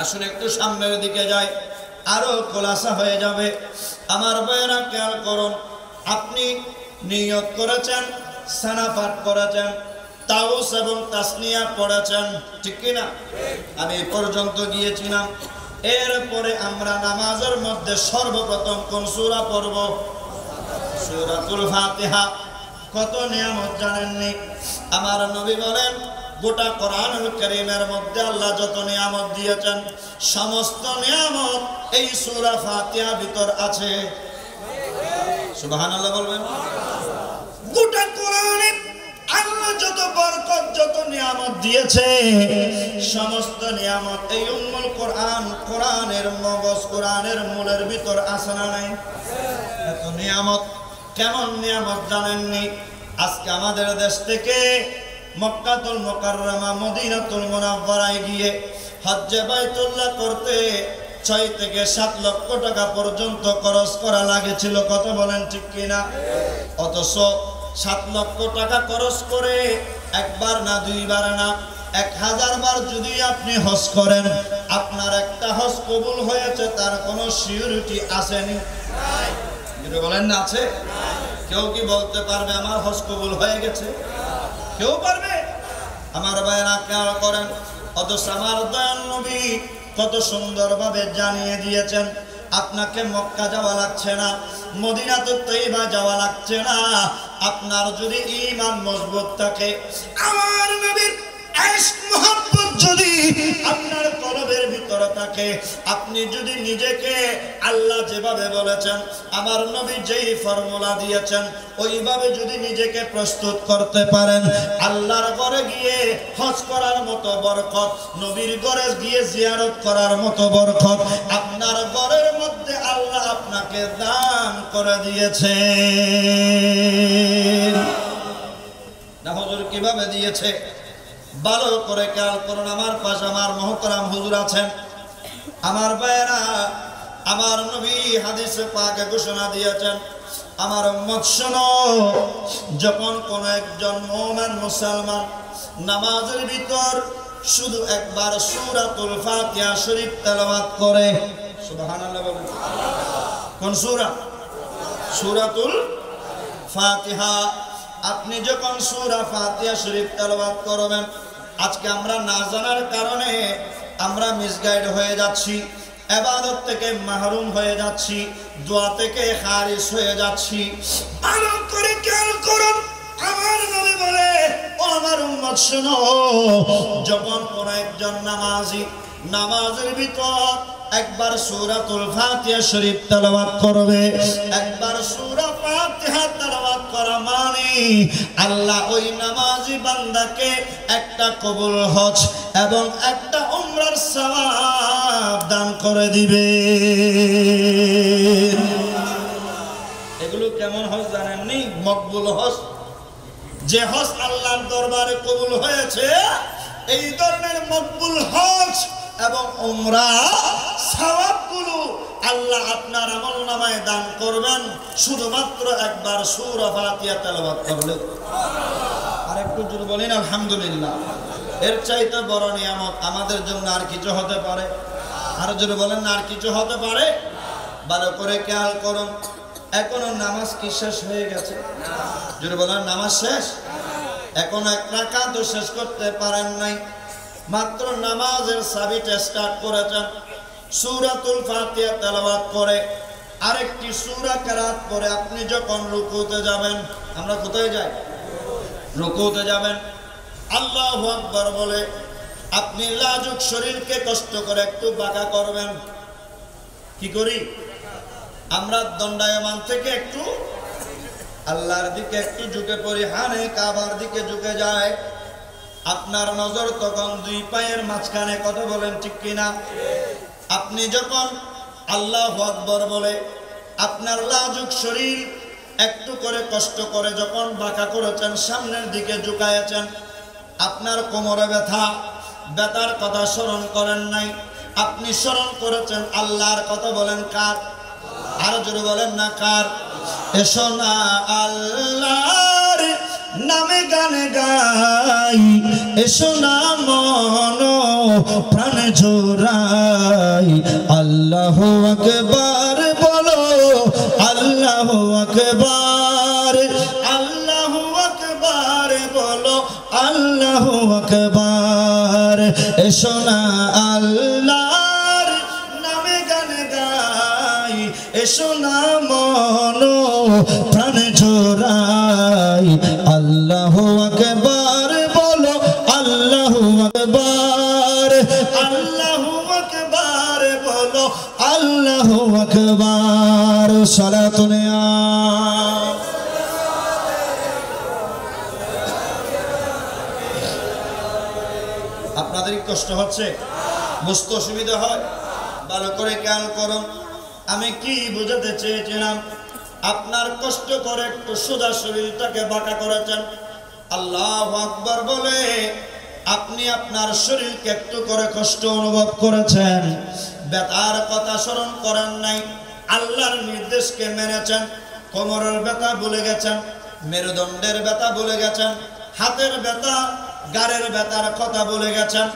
আসুন একটু সামনের দিকে যাই, আরো খোলাসা হয়ে যাবে। আমার ভাইয়েরা খেয়াল করুন, আপনি নিয়ত করেছেন, সানা পাঠ করেছেন, তাউস এবং তাসনিয়া পড়েছেন, ঠিক কি না? আমি পর্যন্ত গিয়েছিলাম। এরপরে আমরা নামাজের মধ্যে সর্বপ্রথম কোন সূরা পড়ব? সূরাতুল ফাতিহা। কত নিয়ামত জানেননি? আমার নবী বলেন গোটা কোরআনুল কারীমের মধ্যে আল্লাহ যত নিয়ামত দিয়েছেন সমস্ত নিয়ামত এই সূরা ফাতিহা ভিতর আছে। সুবহানাল্লাহ বলবেন। গোটা কোরআনে আল্লাহ যত বরকত যত নিয়ামত দিয়েছে সমস্ত নিয়ামত এই উম্মুল কোরআন কোরআনের মগজ কোরআনের মূলের ভিতর আছে না নাই? এত নিয়ামত কেমন নিয়ামত জানেননি? আজকে আমাদের দেশ থেকে মক্কাতুল মুকাররমা মদিনাতুল মুনাওয়ারায় গিয়ে হজ্জে বাইতুল্লাহ করতে 6 থেকে 7 লক্ষ টাকা পর্যন্ত খরচ করা লাগেছিল। কত বলেন ঠিক কিনা? অথচ 7 লক্ষ টাকা খরচ করে একবার না দুইবার না 1000 বার যদি আপনি হজ করেন আপনার একটা হজ কবুল হয়েছে তার কোনো সিউরিটি আসেনি? কিন্তু বলেন না আছে? কেউ কি বলতে পারবে আমার হজ কবুল হয়ে গেছে? কেউ পারবে? আমার ভাইরা খেয়াল করেন, অথচ আমার দয়াল নবী কত সুন্দরভাবে জানিয়ে দিয়েছেন আপনাকে মক্কা যাওয়া লাগছে না, মদিনাতুত তৈবা যাওয়া লাগছে না। আপনার যদি ঈমান মজবুত থাকে, আমার নবীর ইশক মুহাব্বত যদি আপনার কলবের ভিতরে থাকে, আপনি যদি নিজেকে আল্লাহ যেভাবে বলেছেন আমার নবী যেই ফর্মুলা দিয়েছেন ওইভাবে যদি নিজেকে প্রস্তুত করতে পারেন, আল্লাহর ঘরে গিয়ে হজ করার মতো বরকত, নবীর ঘরে গিয়ে জিয়ারত করার মতো বরকত আপনার ঘরের মধ্যে আল্লাহ আপনাকে দান করে দিয়েছে। না হুজুর কিভাবে দিয়েছে? ভালো করে খেয়াল করুন। আমার পাশে আমার মহতরাম হুজুর আছেন, আমার ভাইয়েরা, আমার নবী হাদিসে পাকে ঘোষণা দিয়েছেন, আমার উম্মত শোনো, যখন কোন একজন মুমিন মুসলমান নামাজের ভিতর শুধু একবার সূরাতুল ফাতিহা শরীফ তেলাওয়াত করে, সুবহানাল্লাহ বলেন। কোন সূরা? সূরাতুল ফাতিহা। আপনি যখন সূরা ফাতিহা শরীফ তেলাওয়াত করবেন, আজকে আমরা না জানার কারণে আমরা মিসগাইড হয়ে যাচ্ছি, ইবাদত থেকে মাহরুম হয়ে যাচ্ছি, দোয়া থেকে খারিজ হয়ে যাচ্ছি। ভালো করে খেয়াল করুন, আমার নবী বলে, ও আমার উম্মত শোনো, যখন কোন একজন নামাজি নামাজের ভিতর একবার সূরাতুল ফাতিহা শরীফ তেলাওয়াত করবে, একবার সূরা ফাতিহা তেলাওয়াত করা মানে আল্লাহ ওই নামাজি বান্দাকে একটা কবুল হজ এবং একটা উমরার সওয়াব দান করে দিবে। এগুলো কেমন হজ জানেননি? মকবুল হজ। যে হজ আল্লাহর দরবারে কবুল হয়েছে, এই ধরনের মকবুল হজ এবং উমরা সওয়াবগুলো আল্লাহ আপনার আমলনামায় দান করবেন শুধুমাত্র একবার সূরা ফাতিহা তেলাওয়াত করলে। আর একটু জোরে বলেন আলহামদুলিল্লাহ। এর চাইতে বড় নিয়ামত আমাদের জন্য আর কিছু হতে পারে? আর জোরে বলেন না আর কিছু হতে পারে? ভালো করে খেয়াল করুন, এখনো নামাজ কি শেষ হয়ে গেছে? জোরে বলেন নামাজ শেষ? এখনো এক রাকাতও শেষ করতে পারেন নাই, মাত্র নামাজের সাবিটা স্টার্ট করেছেন। সূরাতুল ফাতিহা তেলাওয়াত করে আরেকটি সূরা কেরাত করে আপনি যখন রুকুতে যাবেন, আমরা কোথায় যাই? রুকুতে যাবেন, আল্লাহু আকবার বলে আপনি লাজুক শরীরকে কষ্ট করে একটু বাঁকা করবেন। কি করি আমরা? দণ্ডায়মান থেকে একটু আল্লাহর দিকে একটু ঝুঁকে পড়ি, হানে কাবার দিকে ঝুঁকে যায়। আপনার নজর তখন দুই পায়ের মাঝখানে। কথা বলেন ঠিক কিনা? আপনি যখন আল্লাহু আকবার বলে আপনার লাজুক শরীর একটু করে কষ্ট করে যখন বাঁকা করেছেন, সামনের দিকে ঝুঁকায়েছেন, আপনার কোমরে ব্যথা, ব্যথার কথা স্মরণ করেন নাই, আপনি স্মরণ করেছেন আল্লাহর। কথা বলেন কার? আর জোরে বলেন না কার? এসো না আল্লাহর নামে গানে গাই, এসো না মন প্রাণ জোড়াই, আল্লাহু আকবার বলো, আল্লাহু আকবার, আল্লাহু আকবার বলো, আল্লাহু আকবার। এসো না আল্লাহর নামে গানে গাই, এসো না মন প্রাণ জোড়াই, আল্লাহু আকবার বলো, আল্লাহু আকবার, আল্লাহু আকবার বলো, আল্লাহু আকবার। সালাতুন কষ্ট হচ্ছে? বুঝতে অসুবিধা হয়? ভালো করে খেয়াল করুন, আমি কি বোঝাতে চেয়েছিলাম? আপনার কষ্ট করে একটু সোজা শরীরটাকে বাঁকা করেছেন, আল্লাহু আকবার বলে আপনি আপনার শরীরকে একটু করে কষ্ট অনুভব করেছেন, ব্যথার কথা স্মরণ করেন নাই, আল্লাহর নির্দেশকে মেনেছেন, কোমরের ব্যথা ভুলে গেছেন, মেরুদণ্ডের ব্যথা ভুলে গেছেন, হাতের ব্যথা, গাড়ের ব্যথার কথা ভুলে গেছেন।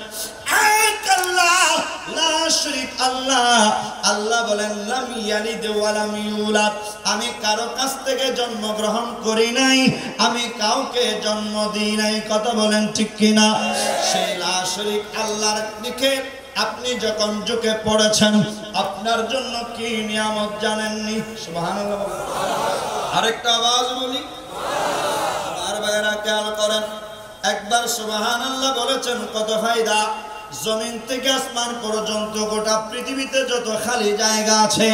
আল্লাহ বলেন লাম ইয়ালিদ ওয়া লাম ইউলাদ, আমি কারো কাছ থেকে জন্মগ্রহণ করি নাই, আমি কাউকে জন্ম দিই নাই। কথা বলেন ঠিক কিনা? সেই লা শরীক আল্লাহর দিকে আপনি যখন ঝুঁকে পড়েছেন, আপনার জন্য কি নিয়ামত জানেননি? সুবহানাল্লাহ। আরেকটা আওয়াজ বলি, আমার ভাইরা খেয়াল করেন, একবার সুবহানাল্লাহ বলেছেন কত ফায়দা। জমিন থেকে আসমান পর্যন্ত গোটা পৃথিবীতে যত খালি জায়গা আছে,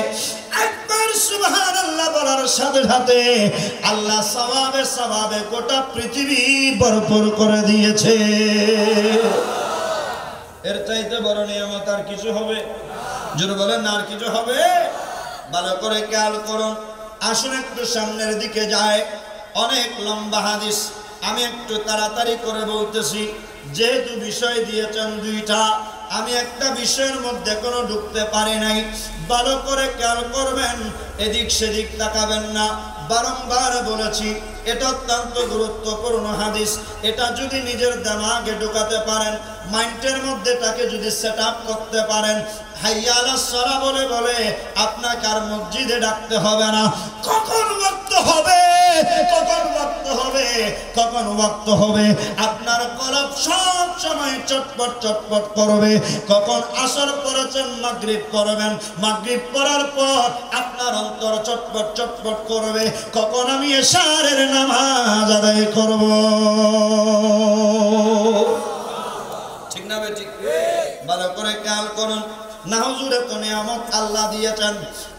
একবার সুবহানাল্লাহ বলার সাথে সাথে আল্লাহ সওয়াবে গোটা পৃথিবী ভরপুর করে দিয়েছে। এর চাইতে বড় নিয়ামত আর কিছু হবে? জোরে বলেন না, আর কিছু হবে? ভালো করে খেয়াল করুন, আসুন একটু সামনের দিকে যায়। অনেক লম্বা হাদিস, আমি একটু তাড়াতাড়ি করে বলতেছি, যেহেতু বিষয় দিয়েছেন দুইটা, আমি একটা বিষয়ের মধ্যে কোনো ঢুকতে পারি নাই। ভালো করে খেয়াল করবেন, এদিক সেদিক তাকাবেন না। বারংবার বলেছি, এটা অত্যন্ত গুরুত্বপূর্ণ হাদিস। এটা যদি নিজের দিমাগে ঢুকাতে পারেন, মাইন্ডের মধ্যে তাকে যদি সেট আপ করতে পারেন, হাইয়া আলাস সালাহ বলে বলে আপনাকে আর মসজিদে ডাকতে হবে না। কখন ওয়াক্ত হবে, কখন ওয়াক্ত হবে, কখন ওয়াক্ত হবে, আপনার কলব সব সময় চটপট চটপট করবে। কখন আসর পড়েছেন, মাগরিব পড়বেন, মাগরিব পড়ার পর আপনার অন্তর চটপট চটপট করবে, কখন আমি এশারের নামাজ আদায় করব। ঠিক না বেঠিক? ভালো করে খেয়াল করুন, না হুজুরে তো নিয়ামত আল্লাহ দিয়েছেন,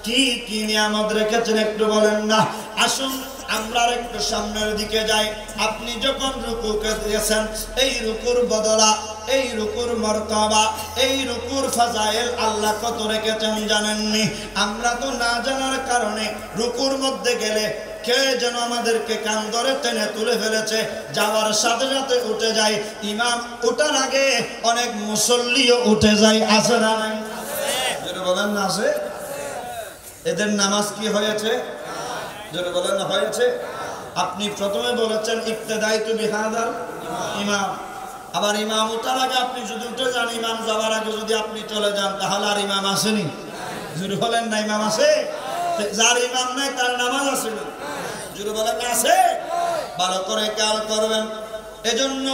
কি কি নিয়ামত রেখেছেন একটু বলেন না। আসুন আমরা একটু সামনের দিকে যাই। আপনি যখন রুকুকে দিয়েছেন, এই রুকুর বদলা, এই রুকুর মর্তবা, এই রুকুর ফাজাইল আল্লাহ কত রেখেছেন জানেননি? আমরা তো না জানার কারণে রুকুর মধ্যে গেলে কে যেন আমাদেরকে কান ধরে টেনে তুলে ফেলেছে, যাওয়ার সাথে সাথে উঠে যায়। ইমাম ওঠার আগে অনেক মুসল্লিও উঠে যায়, আছে না নাই? যেটা বলেন না, আছে? এদের নামাজ কি হয়েছে? যেটা বলেন না, হয়েছে? আপনি প্রথমে বলেছেন ইক্তেদাইতু বিহাদাল ইমাম, আবার ইমাম ওঠার আগে আপনি যদি উঠে যান, ইমাম যাওয়ার আগে যদি আপনি চলে যান, তাহলে আর ইমাম আসেনি? যদি বলেন না, ইমাম আছে? যার ইমাম নাই তার নামাজ আসেনি? যদি বলেন না, আছে? ভালো করে খেয়াল করবেন। এজন্য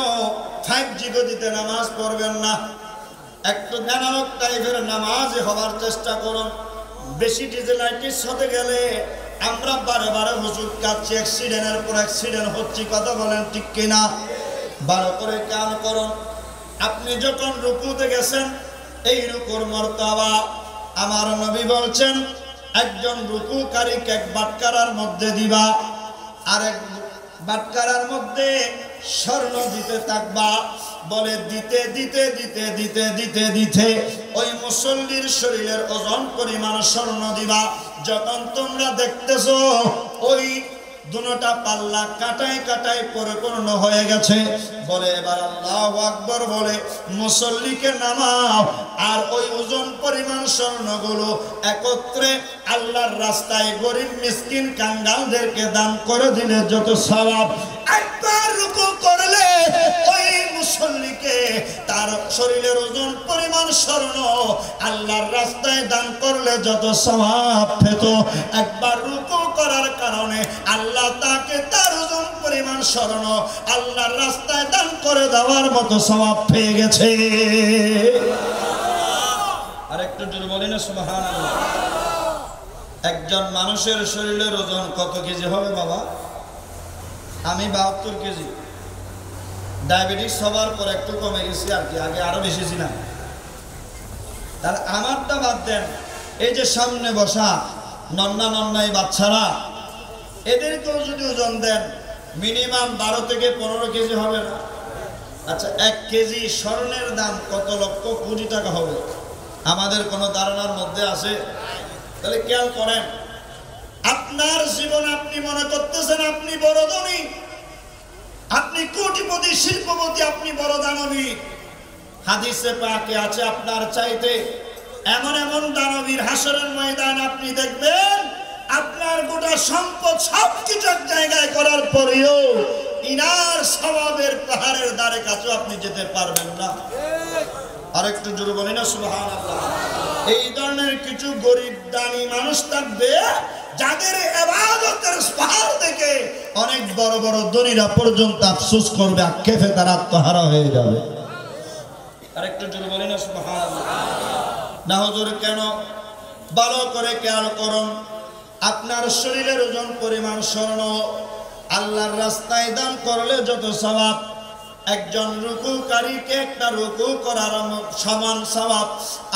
5G গতিতে নামাজ পড়বেন না, একটু জ্ঞানালোক টাইপের নামাজ হওয়ার চেষ্টা করুন। বেশি ডিজিটালাইটিস হতে গেলে আমরা বারে বারে হুজুর কাছে অ্যাক্সিডেন্টের পর অ্যাক্সিডেন্ট হচ্ছে। কথা বলেন ঠিক কিনা? ভালো করে খেয়াল করুন, আপনি যখন রুকুতে গেছেন, এই রুকুর মর্তবা আমার নবী বলছেন, একজন রুকুকারীকে এক বাটকারার মধ্যে দিবা, আর এক বাটকারার মধ্যে স্বর্ণ দিতে থাকবা। বলে দিতে দিতে দিতে দিতে দিতে দিতে ওই মুসল্লির শরীরের ওজন পরিমাণ স্বর্ণ দিবা। যখন তোমরা দেখতেছো ওই দুটা পাল্লা কাটায় কাটায় পরিপূর্ণ হয়ে গেছে, বলে এবার আল্লাহু আকবার বলে মুসল্লিকে নামাও, আর ওই ওজন পরিমাণ স্বর্ণগুলো একত্রে আল্লাহর রাস্তায় গরিব মিসকিন কাঙ্গালদেরকে দান করে দিলে যত সওয়াব, একবার রুকু করলে ওই মুসল্লিকে তার শরীরের ওজন পরিমাণ স্বর্ণ আল্লাহর রাস্তায় দান করলে যত সওয়াব পেত, একবার রুকু করার কারণে আল্লাহ তাকে তার ওজন পরিমাণ স্বর্ণ আল্লাহর রাস্তায় দান করে দেওয়ার মতো সওয়াব পেয়ে গেছে। আরেকটু জোরে বলেন সুবহানাল্লাহ। একজন মানুষের শরীরের ওজন কত কেজি হবে বাবা? আমি 72 কেজি। ডায়াবেটিস হবার পর একটু কমে গেছি আর কি, আগে আরো বেশি ছিলাম। তাহলে আমারটা বাদ দেন, এই যে সামনে বসা নন্না নন্না এই বাচ্চারা, এদেরকেও যদি ওজন দেন মিনিমাম 12 থেকে 15 কেজি হবে না? আচ্ছা, 1 কেজি স্বর্ণের দাম কত লক্ষ কোটি টাকা হবে? আমাদের কোনো ধারণার মধ্যে আছে? তাহলে খেয়াল করেন, আপনার জীবন আপনি মনে করতেছেন আপনি বড় ধনী, আপনি কোটিপতি, শিল্পপতি, আপনি বড় দানবীর। হাদিসে পাকে আছে আপনার চাইতে এমন এমন দানবীর হাসরের ময়দান আপনি দেখবেন, আপনার গোটা সম্পদ সবকিছু এক জায়গায় করার পরেও ইনার সওয়াবের পাহাড়ের ধারে কাছে আপনি যেতে পারবেন না। আরেকটু জোরে বলি না সুবহানাল্লাহ। এই ধরনের কিছু গরিব দানি মানুষ থাকবে যাদের ইবাদতের পাহাড় থেকে অনেক বড় বড় ধনীরা পর্যন্ত আফসোস করবে, আক্ষেপে তারা আত্মহারা হয়ে যাবে। আরেকটু জোরে বলি না সুবহানাল্লাহ। না হুজুর কেন? ভালো করে খেয়াল করুন, আপনার শরীরের ওজন পরিমাণ স্বর্ণ আল্লাহর রাস্তায় দান করলে যত সওয়াব, একজন রুকুকারীকে একটা রুকু করার সমান সওয়াব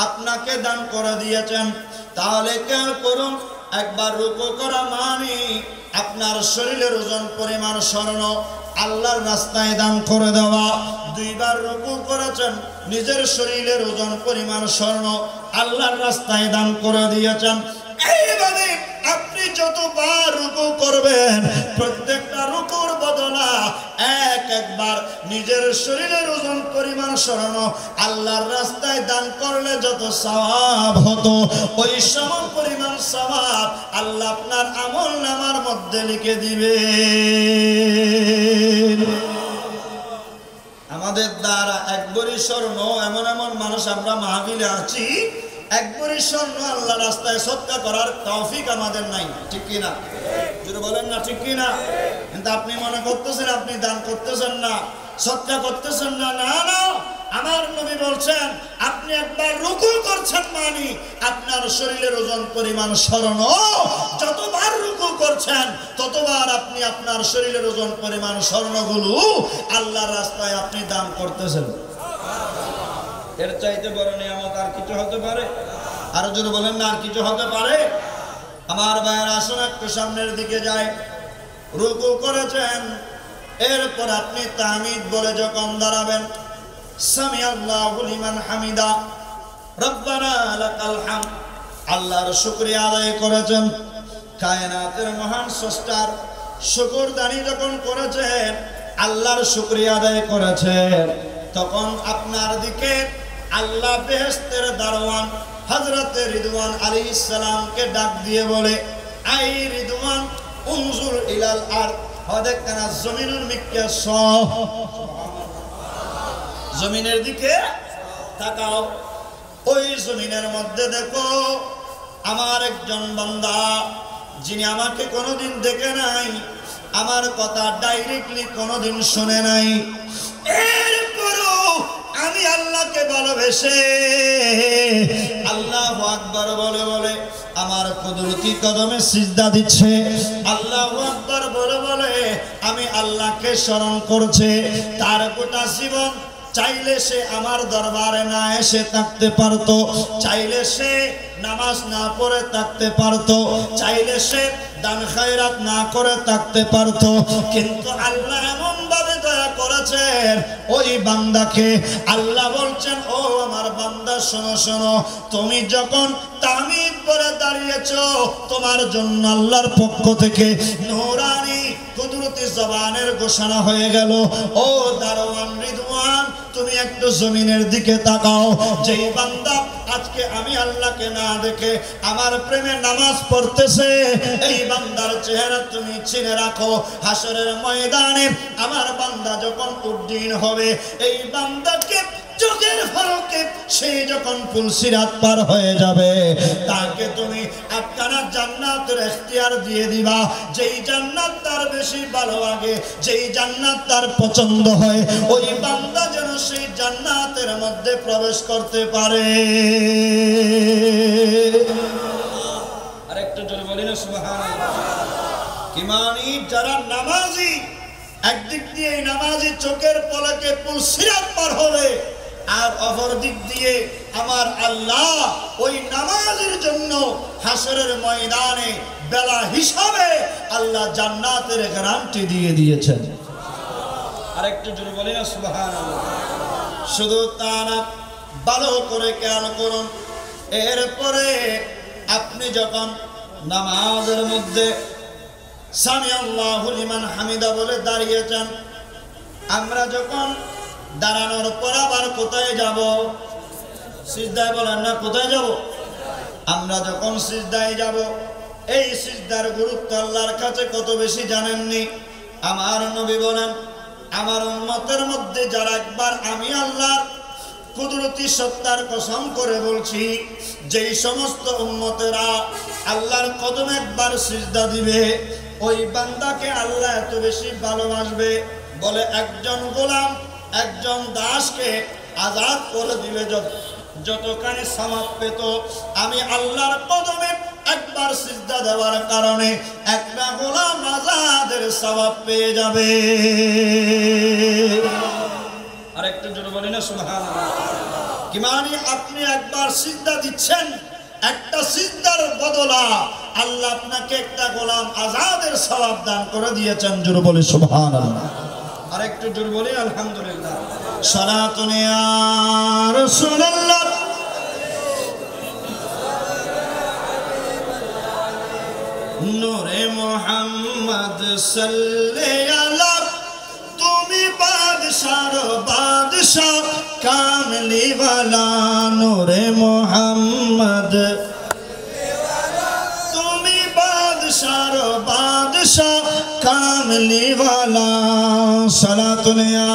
আপনাকে দান করে দিয়েছেন। তাহলে খেয়াল করুন, একবার রুকু করা মানে আপনার শরীরের ওজন পরিমাণ স্বর্ণ আল্লাহর রাস্তায় দান করে দেওয়া। 2 বার রুকু করেছেন, নিজের শরীরের ওজন পরিমাণ স্বর্ণ আল্লাহর রাস্তায় দান করে দিয়েছেন। এইভাবে আপনি যতবার রুকু করবেন, প্রত্যেকটা রুকুর বদলা একবার নিজের শরীরের ওজন পরিমাণ স্বর্ণ আল্লাহর রাস্তায় দান করলে যত সওয়াব হতো, ওই সম পরিমাণ সওয়াব আল্লাহ আপনার আমলনামার মধ্যে লিখে দিবে। আমাদের দ্বারা 1 ভরি স্বর্ণ, এমন এমন মানুষ আমরা মাহফিলে আছি, 1 ভরি স্বর্ণ আল্লাহ রাস্তায় সদকা করার তৌফিক আমাদের নাই। ঠিক কি না? যদি বলেন না ঠিক কি না? কিন্তু আপনি মনে করতেছেন আপনি দান করতেছেন না, সদকা করতেছেন না। না না, আমার নবী বলছেন আপনি একবার রুকু করছেন মানে আপনার শরীরের ওজন পরিমাণ স্বর্ণ, যতবার রুকু করছেন ততবার আপনি আপনার শরীরের ওজন পরিমাণ স্বর্ণগুলো আল্লাহর রাস্তায় আপনি দান করতেছেন। এর চাইতে বড় নিয়ামত আর কিছু হতে পারে? আর যদি বলেন না আর কিছু হতে পারে? আমার ভাইয়ের আসুন একটু সামনের দিকে যায়। রুকু করেছেন, এরপর আপনি তাহমিদ বলে যখন দাঁড়াবেন, সামি আল্লাহু লিমান হামিদা রব্বানা লাকাল হামদ, আল্লাহর শুকরিয়া আদায় করেছেন। কায়নাতের মহান স্রষ্টার শুকরদানি যখন করেছেন, আল্লাহর শুকরিয়া আদায় করেছেন, তখন আপনার দিকে আল্লাহ বেহেশতের দারওয়ান হযরতে রিদওয়ান আলাইহিস সালামকে ডাক দিয়ে বলে, আই রিদওয়ান উনজুর ইলাল আরদ ওয়াদাকানা জমিনুল মিক্কাস, জমিনের দিকে তাকাও, ওই জমিনের মধ্যে দেখো আমার একজন বান্দা, যিনি আমাকে কোনোদিন দেখে নাই, আমার কথা ডাইরেক্টলি কোনোদিন শুনে নাই, এরপরও আমি আল্লাহকে ভালোবেসে আল্লাহু আকবার বলে বলে আমার কুদরতি কদমে সিজদা দিচ্ছে। আল্লাহু আকবার বলে বলে আমি আল্লাহকে স্মরণ করছে। তার গোটা জীবন চাইলে সে আমার দরবারে না এসে থাকতে পারতো, চাইলে সে নামাজ না পড়ে থাকতে পারতো, চাইলে সে দান খায়রাত না করে থাকতে পারতো, কিন্তু আল্লাহ এমন ভাবে দয়া করেছেন ওই বান্দাকে। আল্লাহ বলছেন, ও আমার বান্দা শোনো শোনো, তুমি যখন তাহমিদ পড়ে দাঁড়িয়েছো, তোমার জন্য আল্লাহর পক্ষ থেকে নূরানি কুদরতি জবানের ঘোষণা হয়ে গেল, ও দারওয়ান রিদওয়ান তুমি একটু জমিনের দিকে তাকাও। যেই বান্দা আজকে আমি আল্লাহকে না দেখে আমার প্রেমে নামাজ পড়তেছে, এই বান্দার চেহারা তুমি চিনে রাখো। হাসরের ময়দানে আমার বান্দা যখন উদ্দিন হবে, এই বান্দাকে চোখের ফলকে সে যখন পুলসিরাত পার হয়ে যাবে, তাকে তুমি আপনারা জান্নাতের ইখতিয়ার দিয়ে দিবা। যেই জান্নাত তার বেশি ভালো লাগে, যেই জান্নাত তার পছন্দ হয়, ওই বান্দা যেন সেই জান্নাতের মধ্যে প্রবেশ করতে পারে। আর একটু জোরে বলি না সুবহানাল্লাহ। কি মানি? যারা নামাজি, একদিক দিয়ে নামাজি চোখের পলকে পুলসিরাত পার হবে, আর অপর দিক দিয়ে আমার আল্লাহ ওই নামাজের জন্য হাসরের ময়দানে বেলা হিসাবে আল্লাহ জান্নাতের গ্যারান্টি দিয়ে দিয়েছেন। আরেকটু জোরে বলি না সুবহানাল্লাহ। শুধু তা না, ভালো করে খেয়াল করুন। এরপরে আপনি যখন নামাজের মধ্যে সামি আল্লাহু লিমান হামিদা বলে দাঁড়িয়েছেন, আমরা যখন দাঁড়ানোর পর আবার কোথায় যাব? সিজদায়। বলেন না, কোথায় যাব? আমরা যখন সিজদায় যাব, এই সিজদার গুরুত্ব আল্লাহর কাছে কত বেশি জানেননি? আমার নবী বলেন, আমার উম্মতের মধ্যে যারা একবার আমি আল্লাহর কুদরতি সত্তার কসম করে বলছি, যেই সমস্ত উম্মতেরা আল্লাহর কদমে একবার সিজদা দিবে, ওই বান্দাকে আল্লাহ এত বেশি ভালোবাসবে, বলে একজন গোলাম, একজন দাসকে আজাদ করে দিলে যতখানি সওয়াব পেত, আমি আল্লাহর কদমে একবার সিজদা দেওয়ার কারণে একটা গোলাম আজাদের সওয়াব পেয়ে যাবে। আরেকটু জোরে বলি না সুবহানাল্লাহ। কি মানে? আপনি একবার সিজদা দিচ্ছেন, একটা সিজদার বদলা আল্লাহ আপনাকে একটা গোলাম আজাদের সওয়াব দান করে দিয়েছেন। জোরে বলি সুবহানাল্লাহ। আরেকটু জোরে বলি আলহামদুলিল্লাহ। সালাতুন ইয়া রাসূলুল্লাহ। নূরে মুহাম্মদ সাল্লাল্লাহু, তুমি বাদশার বাদশাহ কামলি ওয়ালা। নূরে মুহাম্মদ, তুমি বাদশার বাদশাহ কামলি ওয়ালা। সালাতুন ইয়া।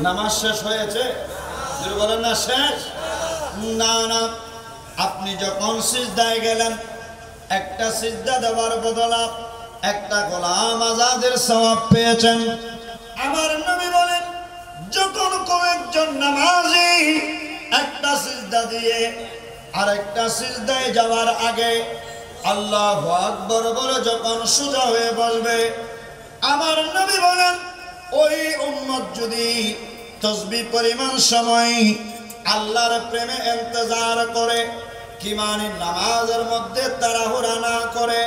নামাজ শেষ হয়েছে? বলেন না শেষ? না না, আপনি যখন সিজদায় গেলেন, একটা সিজদা দেওয়ার বদলা একটা গোলাম আজাদের সওয়াব পেয়েছেন। আমার নবী বলেন, যখন কোন একজন নামাজি একটা সিজদা দিয়ে আরেকটা সিজদায় যাওয়ার আগে আল্লাহু আকবার বলে যখন সোজা হয়ে বসবে, আমার নবী বলেন, ওই উম্মত যদি তসবিহ পরিমাণ সময় আল্লাহর প্রেমে ইন্তজার করে, কি মানে নামাজের মধ্যে তাড়াহুড়া না করে,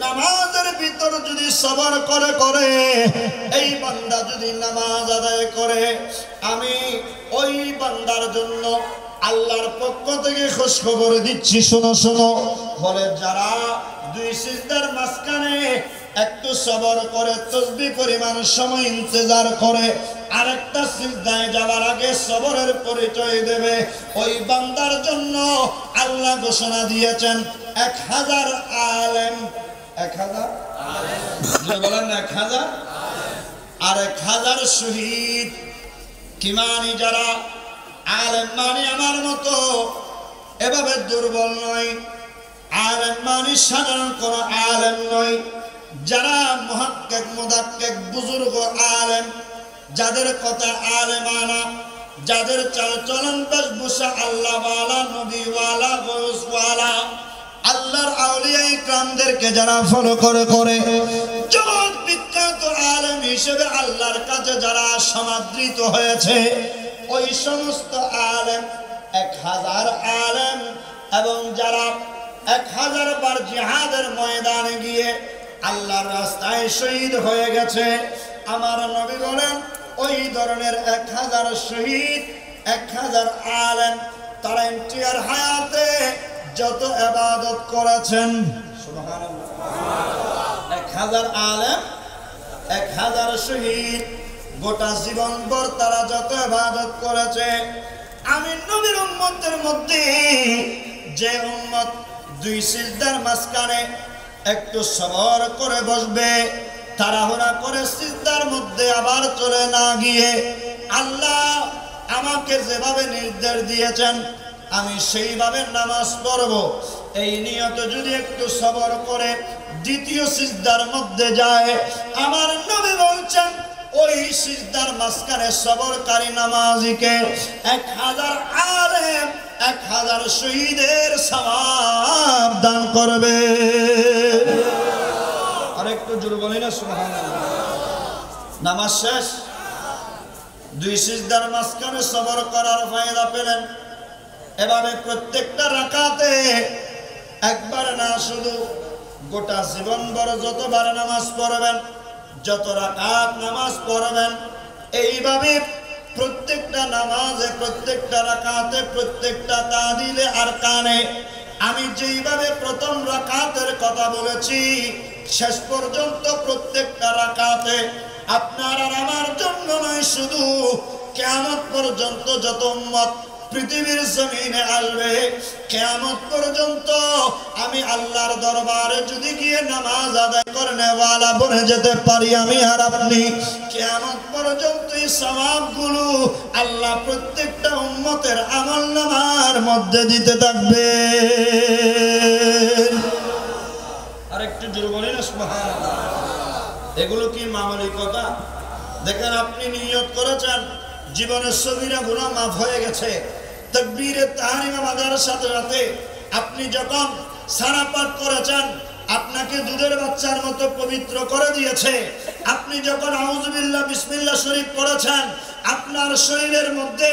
নামাজের ভিতর যদি সবর করে এই বান্দা যদি নামাজ আদায় করে, আমি ওই বান্দার জন্য আল্লাহর পক্ষ থেকে খোঁজখবর দিচ্ছি, শোনো শোনো। বলে যারা দুই সিজদার মাঝখানে একটু সবর করে, তসবিহ পরিমাণ সময় ইন্তজার করে, আরেকটা সিজদায় যাওয়ার আগে সবরের পরিচয় দেবে, ওই বান্দার জন্য আল্লাহ ঘোষণা দিয়েছেন 1000 আলেম। 1000 বলেন না, 1000 আর 1000 শহীদ। কি মানে? যারা আলেম মানে আমার মতো এভাবে দুর্বল নয়, আলেম মানে সাধারণ কোন আলেম নয়, যারা মুহাক্কিক মুদাক্কিক বুজুর্গ আলেম, যাদের কথা আলেমানা, যাদের চালচলন বেশভূষা আল্লাহ ওয়ালা, নবী ওয়ালা, গৌস ওয়ালা, আল্লাহর আউলিয়া ইকরামদেরকে যারা ফলো করে জগৎ বিখ্যাত আলেম হিসেবে আল্লাহর কাছে যারা সমাদৃত হয়েছে, ওই সমস্ত আলেম 1000 আলেম, এবং যারা 1000 বার জিহাদের ময়দানে গিয়ে আল্লাহর রাস্তায় শহীদ হয়ে গেছে, আমার নবী বলেন, ওই ধরনের 1000 শহীদ, 1000 আলেম, তারা এন্টিয়ার হায়াতে যত ইবাদত করেছেন, সুবহানাল্লাহ, 1000 আলেম, 1000 শহীদ, গোটা জীবনভর তারা যত ইবাদত করেছে, আমি নবীর উম্মতের মধ্যে যে উম্মত দুই সিজদার মাঝখানে একটু সবর করে বসবে, তাড়াহুড়া করে সিজদার মধ্যে আবার চলে না গিয়ে আল্লাহ আমাকে যেভাবে নির্দেশ দিয়েছেন আমি সেইভাবে নামাজ পড়ব, এই নিয়ত যদি একটু সবর করে দ্বিতীয় সিজদার মধ্যে যায়, আমার নবী বলছেন ওই সিজদার মাঝখানে সবরকারী নামাজিকে 1000 আলেম, 1000 শহীদের সওয়াব দান করবে। আরেকটু জোরে বলি না সুবহানাল্লাহ। নামাজ শেষ, দুই সিজদার মাঝখানে সবর করার ফায়দা পেলেন। এভাবে প্রত্যেকটা রাকাতে একবার না, শুধু গোটা জীবন ভর যতবার নামাজ পড়বেন, যত রাকাত নামাজ পড়বেন, এইভাবে প্রত্যেকটা নামাজে, প্রত্যেকটা রাকাতে, প্রত্যেকটা তাদিলে আর কানে আমি যেইভাবে প্রথম রাকাতের কথা বলেছি, শেষ পর্যন্ত প্রত্যেকটা রাকাতে আপনার আর আমার জন্য নয়, শুধু কিয়ামত পর্যন্ত যত উম্মত পৃথিবীর জমিনে আসবে, কিয়ামত পর্যন্ত আমি আল্লাহর দরবারে যদি গিয়ে নামাজ আদায় করনে ওয়ালা বনে যেতে পারি আমি আর আপনি, কিয়ামত পর্যন্ত এই সওয়াবগুলো আল্লাহ প্রত্যেকটা উম্মতের আমলনামার মধ্যে দিতে থাকবে। আরেকটু জোরে বলেন সুবহানাল্লাহ। এগুলো কি মামুলি কথা? দেখেন, আপনি নিয়ত করেছেন জীবনের সগীরা গুনাহ মাফ হয়ে গেছে, তাকবীরে তাহরিমা বাজার সাথে সাথে আপনি যখন সারা পাঠ করেছেন, আপনাকে দুধের বাচ্চার মতো পবিত্র করে দিয়েছে। আপনি যখন আউযুবিল্লাহ বিসমিল্লাহ শরীফ পড়েছেন, আপনার শরীরের মধ্যে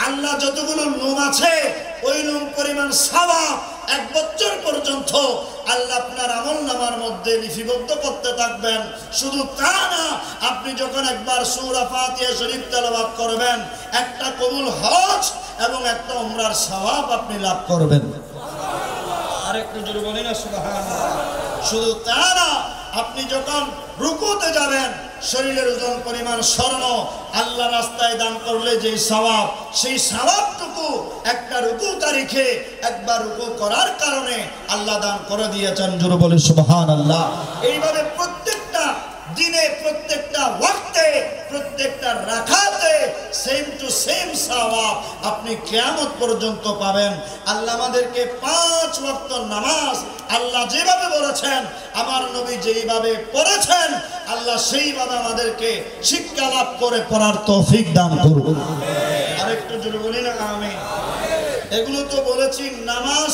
আল্লাহ যতগুলো লোম আছে ওই লোম পরিমাণ সওয়াব 1 বছর পর্যন্ত আল্লাহ আপনার আমলনামার মধ্যে লিপিবদ্ধ করতে থাকবেন। শুধু তা না, আপনি যখন একবার সূরা ফাতিহা শরীফ তেলাওয়াত করবেন, একটা কবুল হজ এবং একটা উমরার সওয়াব আপনি লাভ করবেন। আরেকটু জোরে বলেন না সুবহানাল্লাহ। শুধু তা না, আপনি যখন রুকুতে যাবেন, শরীরের ওজন পরিমাণ স্বর্ণ আল্লাহ রাস্তায় দান করলে যে সওয়াব, সেই সওয়াবটুকু একটা রুকু তারিখে একবার রুকু করার কারণে আল্লাহ দান করে দিয়েছেন। জোরে বলে সুবহানাল্লাহ। এইভাবে প্রত্যেকটা দিনে, প্রত্যেকটা ওয়াক্তে, প্রত্যেকটা রাকাতে সেম টু সেম সওয়াব আপনি কিয়ামত পর্যন্ত পাবেন। আল্লাহ আমাদেরকে 5 ওয়াক্ত নামাজ আল্লাহ যেভাবে বলেছেন, আমার নবী যেইভাবে পড়েছেন, আল্লাহ সেইভাবে আমাদেরকে শিক্ষা লাভ করে পড়ার তৌফিক দান করুন। আরেকটু জোরে বলি না আমিন। এগুলো তো বলেছি, নামাজ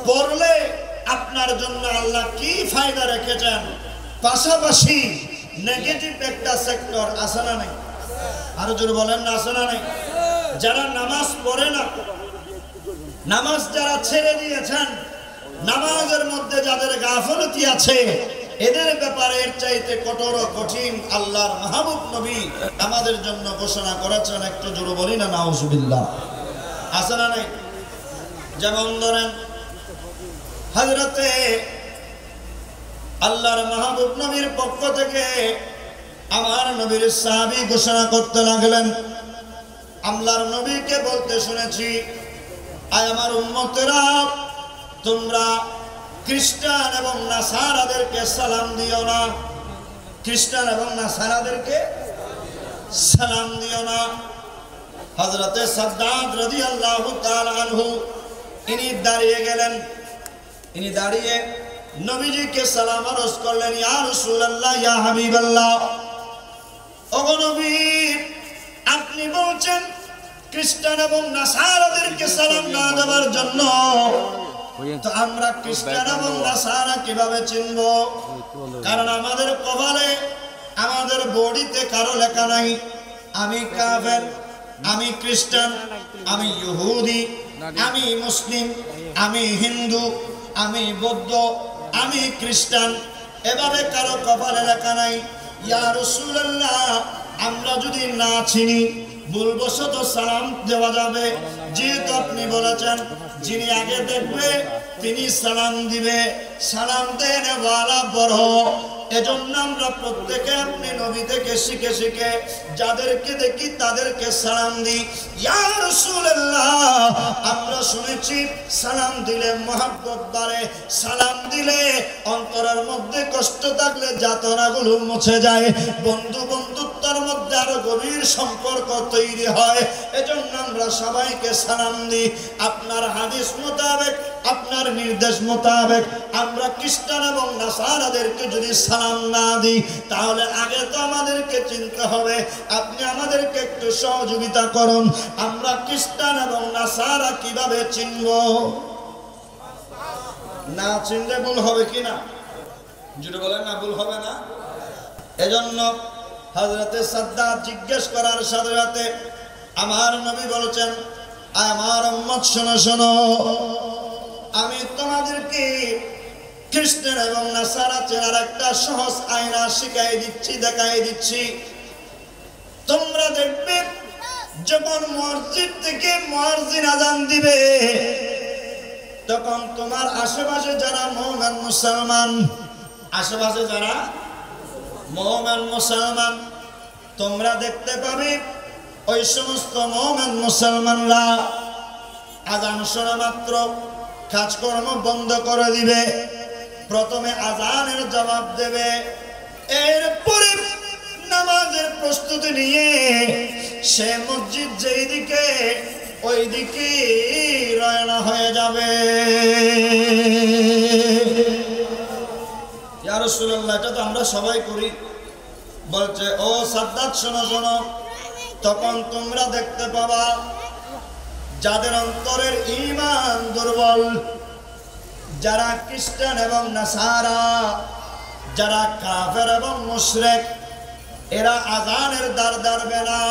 পড়লে আপনার জন্য আল্লাহ কি ফায়দা রেখেছেন, পাশাপাশি নেগেটিভ একটা সেক্টর আছে না নাই? আরো জোরে বলেন না, আছে না নাই? যারা নামাজ পড়ে না, নামাজ যারা ছেড়ে দিয়েছেন, নামাজের মধ্যে যাদের গাফলতি আছে, এদের ব্যাপারে এর চাইতে কঠোর কঠিন আল্লাহর মাহবুব নবী আমাদের জন্য ঘোষণা করেছেন। একটু জোরে বলি না নাউজুবিল্লাহ। আছে না নাই? যেমন ধরেন, হযরতে আল্লাহর মাহবুব নবীর পক্ষ থেকে আমার নবীর সাহাবী ঘোষণা করতে লাগলেন, আল্লাহর নবীকে বলতে শুনেছি, আয় আমার উম্মতেরা, তোমরা খ্রিস্টান এবং নাসারাদেরকে সালাম দিও না, খ্রিস্টান এবং নাসারাদেরকে সালাম দিও না। হযরতে সাদ্দাদ রাদিয়াল্লাহু তাআলা আনহু ইনি দাঁড়িয়ে গেলেন, ইনি দাঁড়িয়ে নবীজিকে সালাম আরজ করলেন, ইয়া রাসূলুল্লাহ, ইয়া হাবিবাল্লাহ, ওগো নবী, আপনি বলছেন খ্রিস্টান এবং নাসারাদেরকে সালাম না দেওয়ার জন্য, তো আমরা খ্রিস্টান এবং নাসারা কিভাবে চিনব? কারণ আমাদের কপালে, আমাদের বডিতে কারো লেখা নাই আমি কাফের, আমি খ্রিস্টান, আমি ইহুদি, আমি মুসলিম, আমি হিন্দু, আমি বৌদ্ধ, আমি খ্রিস্টান, এভাবে কারো কপালে লেখা নাই। ইয়া রাসূলুল্লাহ, আমরা যদি না চিনি, ভুলবশত সালাম দেওয়া যাবে, যেহেতু আপনি বলেছেন যিনি আগে দেখবে তিনি সালাম দিবে, সালাম দেন ওয়ালা বড়। এজন্য আমরা প্রত্যেকে আপনি নবী থেকে শিখে শিখে যাদেরকে দেখি তাদেরকে সালাম দিই। ইয়া রাসূলুল্লাহ, আমরা শুনেছি সালাম দিলে মহব্বত বাড়ে, সালাম দিলে অন্তরের মধ্যে কষ্ট থাকলে যাতনাগুলো মুছে যায়, বন্ধু বন্ধুত্বের মধ্যে আরো গভীর সম্পর্ক তৈরি হয়। এজন্য আমরা সবাইকে সালাম দিই। আপনার হাদিস মোতাবেক, আপনার নির্দেশ মোতাবেক আমরা খ্রিস্টান এবং নাসারাদেরকে যদি সালাম না দিই, তাহলে আগে তো আমাদেরকে চিনতে হবে। আপনি আমাদেরকে একটু সহযোগিতা করুন, আমরা খ্রিস্টান এবং নাসারা কিভাবে চিনব? না চিনলে ভুল হবে কিনা? যদি বলেন না, ভুল হবে না। এজন্য হযরতে সাদ্দাদ জিজ্ঞেস করার সাথে সাথে আমার নবী বলেছেন, আমার উম্মত শোনো শোনো, আমি তোমাদেরকে খ্রিস্টান এবং নাসারা চেনার একটা সহজ আয়না শিখাই দিচ্ছি, দেখাই দিচ্ছি। তোমরা দেখবে যখন মসজিদ থেকে মুয়াজ্জিন আযান দিবে, তখন তোমার আশেপাশে যারা মুমিন মুসলমান, আশেপাশে যারা মুমিন মুসলমান, তোমরা দেখতে পাবে ওই সমস্ত মুমিন মুসলমানরা আযান শোনা মাত্র কাজকর্ম বন্ধ করে দিবে, প্রথমে আযানের জবাব দেবে, এরপরে নামাজের প্রস্তুতি নিয়ে সে মসজিদ যেই দিকে ওই দিকে রওনা হয়ে যাবে। ইয়া রাসূলুল্লাহ, এটা তো আমরা সবাই করি। বলছে, ও সাদ্দাত শোনো শোনো, তখন তোমরা দেখতে পাবা যাদের অন্তরের ঈমান দুর্বল, যারা খ্রিস্টান এবং নাসারা, যারা কাফের এবং মুশরিক, এরা আযানের দ্বার ধরবে না।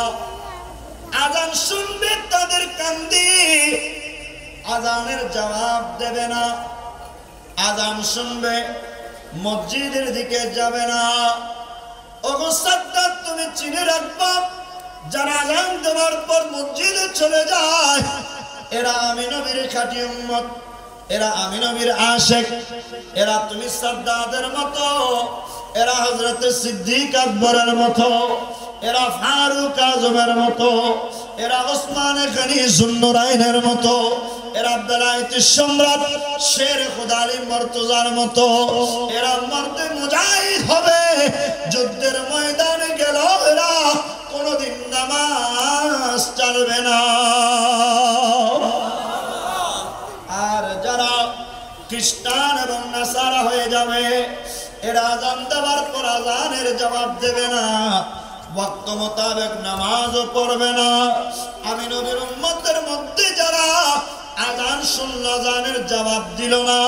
আযান শুনবে তাদের কান দিয়ে, আযানের জবাব দেবে না। আযান শুনবে মসজিদের দিকে যাবে না। ওগো সাদ্দাত, তুমি চিনে রাখবা, যারা আযান দেওয়ার পর মসজিদে চলে যায়, এরা আমি নবীর খাঁটি উম্মত, এরা আমি নবীর আশিক, এরা তুমি সাদ্দাতের মতো, এরা হযরত সিদ্দিক আকবরের মতো, এরা ফারুক আজমের মতো, এরা ওসমান গনি যুন্নুরাইনের মতো, এরা বেলায়েতের সম্রাট শের খুদা আলী মুর্তজার মতো, এরা মর্দে মুজাহিদ হবে। যুদ্ধের ময়দানে গেল এরা কোনদিন নামাজ ছাড়বে না। আর যারা খ্রিস্টান এবং নাসারা হয়ে যাবে, এরা আযান দেওয়ার পর আযানের জবাব দেবে না, ওয়াক্ত মোতাবেক নামাজও পড়বে না। আমি নবীর উম্মতের মধ্যে যারা আযান শুনল, আযানের জবাব দিল না,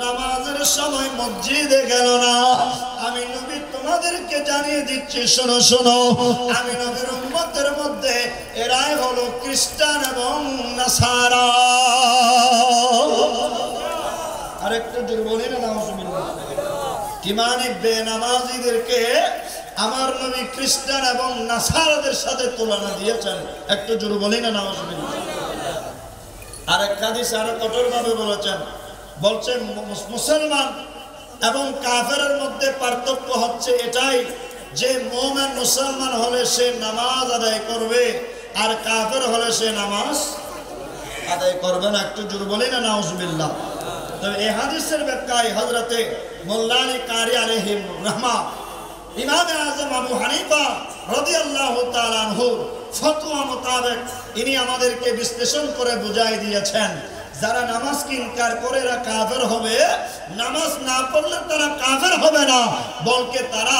নামাজের সময় মসজিদে গেল না, আমি নবী তোমাদেরকে জানিয়ে দিচ্ছি, শোনো শোনো, আমি নবীর উম্মতের মধ্যে এরাই হলো খ্রিস্টান এবং নাসারা। আরেকটু জোরে বলি না, নাউজুবিল্লাহ। কি মানে? বেনামাজীদেরকে আমার নবী খ্রিস্টান এবং নাসারাদের সাথে তুলনা দিয়েছেন। একটু জোরে বলি না, নাউজুবিল্লাহ। আরেক হাদিসে আরো কঠোর ভাবে বলেছেন, বলছেন মুসলমান এবং কাফেরের মধ্যে পার্থক্য হচ্ছে এটাই যে মুমিন মুসলমান হলে সে নামাজ আদায় করবে, আর কাফের হলে সে নামাজ আদায় করবে না। একটু জোরে বলি না, নাউজুবিল্লাহ। তবে এই হাদিসের ব্যাখ্যায় হযরতে মোল্লা আলী কারি আলাইহির রাহমা, ইমাম আযম আবু হানিফা রাদিয়াল্লাহু তাআলা আনহু ফতোয়া মোতাবেক ইনি আমাদেরকে বিশ্লেষণ করে বুঝাই দিয়েছেন, যারা নামাজকে ইনকার করে এরা কাফের হবে, নামাজ না পড়লে তারা কাফের হবে না, বলকে তারা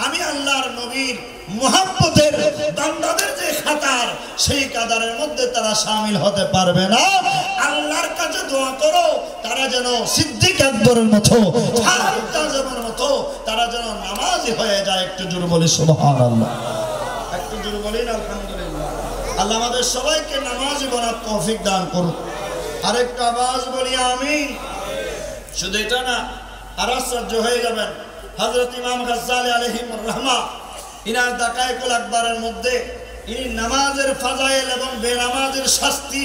আমি আল্লাহর নবীর মুহাব্বতের বান্দাদের যে কাতার, সেই কাতারের মধ্যে তারা শামিল হতে পারবে না। আল্লাহর কাছে দোয়া করো তারা যেন সিদ্দিক আকবরের মতো, ফারুক আজমের মতো তারা যেন নামাজি হয়ে যায়। একটু জোরে বলি সুবহানাল্লাহ, একটু জোরে বলি না আলহামদুলিল্লাহ। আল্লাহ আমাদের সবাইকে নামাজি বানার তৌফিক দান করুন। আরেকটা আওয়াজ বলি আমিন। শুধু এটা না, আর আশ্চর্য হয়ে যাবেন, হযরত ইমাম গাজ্জালী আলাইহির রাহমা ইনার দাকায়েকুল আকবরের মধ্যে ইনি নামাজের ফাজাইল এবং বেনামাজের শাস্তি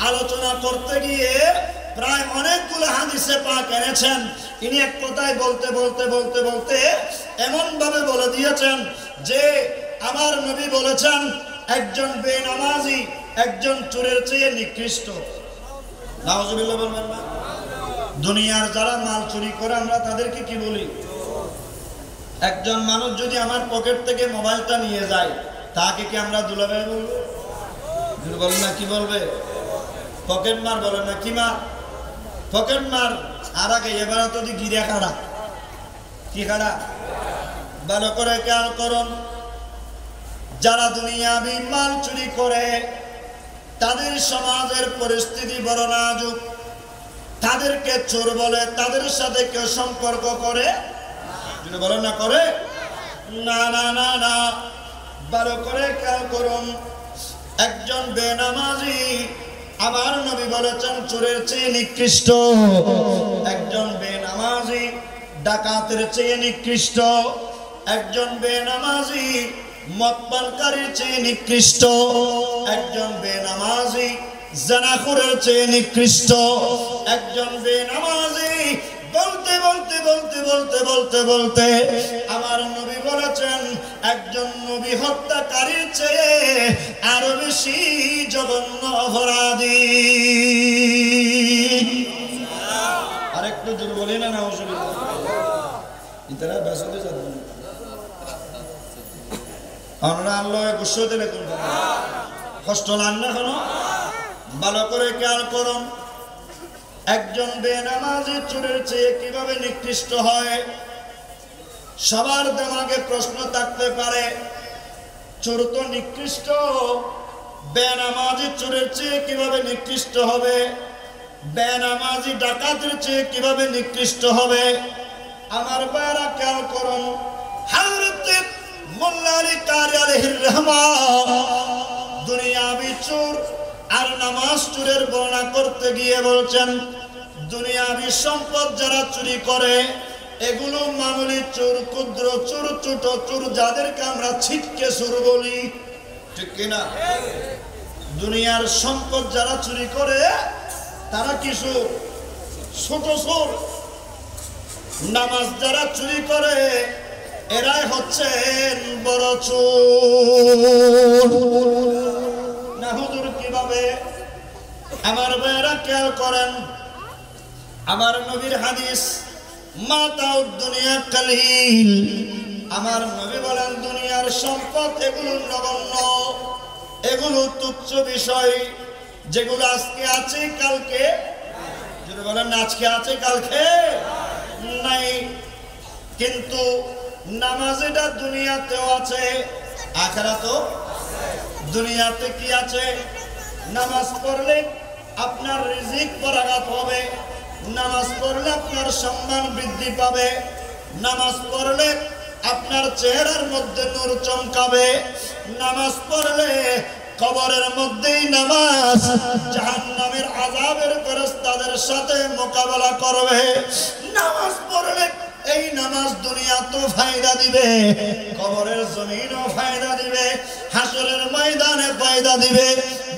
আলোচনা করতে গিয়ে প্রায় অনেকগুলো হাদিসে পাক এনেছেন। ইনি এক কথায় বলতে বলতে বলতে বলতে এমন ভাবে বলে দিয়েছেন যে আমার নবী বলেছেন একজন বেনামাজি একজন চোরের চেয়ে নিকৃষ্ট। নাউজুবিল্লাহ বলবেন না? দুনিয়ার যারা মাল চুরি করে আমরা তাদেরকে কি বলি? একজন মানুষ যদি আমার পকেট থেকে মোবাইলটা নিয়ে যায়, তাকে কি আমরা দুলাভাই বলবো? বলেন না, কি বলবে? পকেট মার বলেন না, কি মার? পকেট মার। আর আগে এবার তো গিরা খাড়া, কি খাড়া? ভালো করে খেয়াল করুন, যারা দুনিয়াবি মাল চুরি করে তাদের সমাজের পরিস্থিতি বড় নাজুক, তাদেরকে চোর বলে, তাদের সাথে কেউ সম্পর্ক করে বলেন না, করে না না না না। ভালো করে খেয়াল করুন, একজন বেনামাজি আমার নবী বলেছেন চোরের চেয়ে নিকৃষ্ট, একজন বেনামাজি ডাকাতের চেয়ে নিকৃষ্ট, একজন বেনামাজি মদ পানকারীর চেয়ে নিকৃষ্ট, একজন বেনামাজি জানাখুরের চেয়ে নিকৃষ্ট, একজন বেনামাজি বলতে বলতে বলতে বলতে বলতে বলতে আমার নবী বলেছেন একজন নবী হত্যাকারীর চেয়ে আরো বেশি জঘন্য অপরাধী। আরেকটু জোর বলি না নাউজুবিল্লাহ, ইতারা বেসতে যাবেন আমরা আল্লাহ গুসো দিলে কোন কষ্ট লাগ না কেন? ভালো করে খেয়াল করুন, একজন বেনামাজি চোরের চেয়ে কিভাবে নিকৃষ্ট হয়? সবার দিমাগে প্রশ্ন থাকতে পারে, চোর তো নিকৃষ্ট, বেনামাজি চোরের চেয়ে কিভাবে নিকৃষ্ট হবে? বেনামাজি ডাকাতের চেয়ে কিভাবে নিকৃষ্ট হবে? আমার ভাইরা খেয়াল করুন, হযরত মোল্লা আলী কারি আলাইহির রহমান দুনিয়াবি চোর আর নামাজ চোরের বর্ণনা করতে গিয়ে বলছেন দুনিয়াবি সম্পদ যারা চুরি করে এগুলো মামুলি চোর, ক্ষুদ্র চোর, ছোট চোর, যাদেরকে আমরা ছিটকে চোর বলি, ঠিক কিনা? দুনিয়ার সম্পদ যারা চুরি করে তারা কিছু ছোট চোর, নামাজ যারা চুরি করে এরাই হচ্ছেন বড় চোর। না হুজুর কিভাবে? আমার ভাইরা খেয়াল করেন, আমার নবীর হাদিস মাতাউদ দুনিয়া কালিল, আমার নবী বলেন দুনিয়ার সম্পদ এগুলো নগণ্য, এগুলো তুচ্ছ বিষয়, যেগুলো আজকে আছে কালকে, যদি বলেন আজকে আছে কালকে নাই, কিন্তু নামাজ এটা দুনিয়াতেও আছে, আখিরাতেও। দুনিয়াতে কি আছে? নামাজ পড়লে আপনার রিজিক বরাকাত হবে, নামাজ পড়লে আপনার সম্মান বৃদ্ধি পাবে, নামাজ পড়লে আপনার চেহারার মধ্যে নূর চমকাবে, নামাজ পড়লে কবরের মধ্যেই নামাজ জাহান্নামের আযাবের ফেরেশতাদের সাথে মোকাবেলা করবে। নামাজ পড়লে এই নামাজ দুনিয়াতেও ফায়দা দিবে, কবরের জমিনও ফায়দা দিবে, হাসরের ময়দানে ফায়দা দিবে,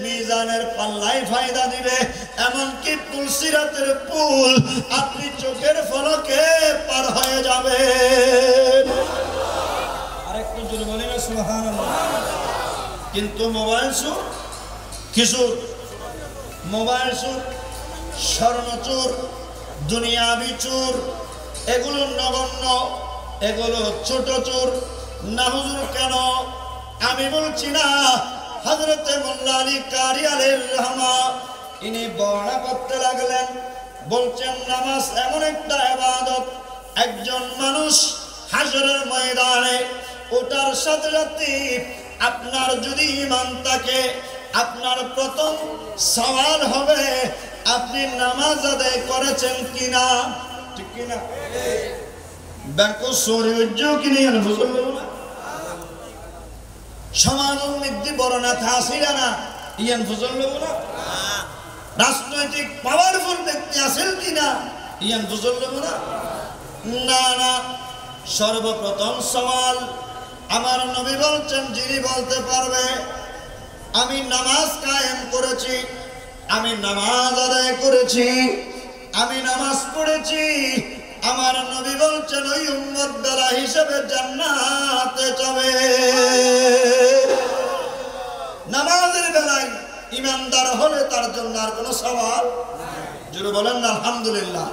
মিজানের পাল্লায় ফায়দা দিবে, এমনকি পুলসিরাতের পুল আপনি চোখের পলকে পার হয়ে যাবে। আরেকটু জোরে বলি না সুবহানাল্লাহ। কিন্তু মোবাইল চোর, কিছু মোবাইল চোর, স্বর্ণ চোর, দুনিয়াবি চোর, এগুলো নগণ্য, এগুলো ছোট চোর। না হুজুর কেন? আমি বলছি না, হযরত মোল্লা আলী কারি আলাইহির রহমান ইনি বর্ণনা করতে লাগলেন, বলছেন নামাজ এমন একটা ইবাদত, একজন মানুষ হাশরের ময়দানে ওটার সাথে সাথে আপনার যদি ঈমান থাকে, আপনার প্রথম সওয়াল হবে আপনি নামাজ আদায় করেছেন কিনা, ঠিক কিনা? ব্যাংক সরি উজ্জু কিনে বুঝলো না, সমান উন্নতি বড়না থাসিরা না ইয়ান বুঝলো না, রাজনৈতিক পাওয়ারফুল ব্যক্তি আছেন কিনা ইয়ান বুঝলো না। না না, সর্বপ্রথম সওয়াল আমার নবী বলছেন যিনি বলতে পারবে আমি নামাজ কায়েম করেছি, আমি নামাজ আদায় করেছি, আমি নামাজ পড়েছি, আমার নবী বলছেন ওই উম্মত বেলা হিসেবে জান্নাতে যাবে। নামাজের বেলায় ইমানদার হলে তার জন্য আর কোনো সওয়াল জোরে বলেন না আলহামদুলিল্লাহ।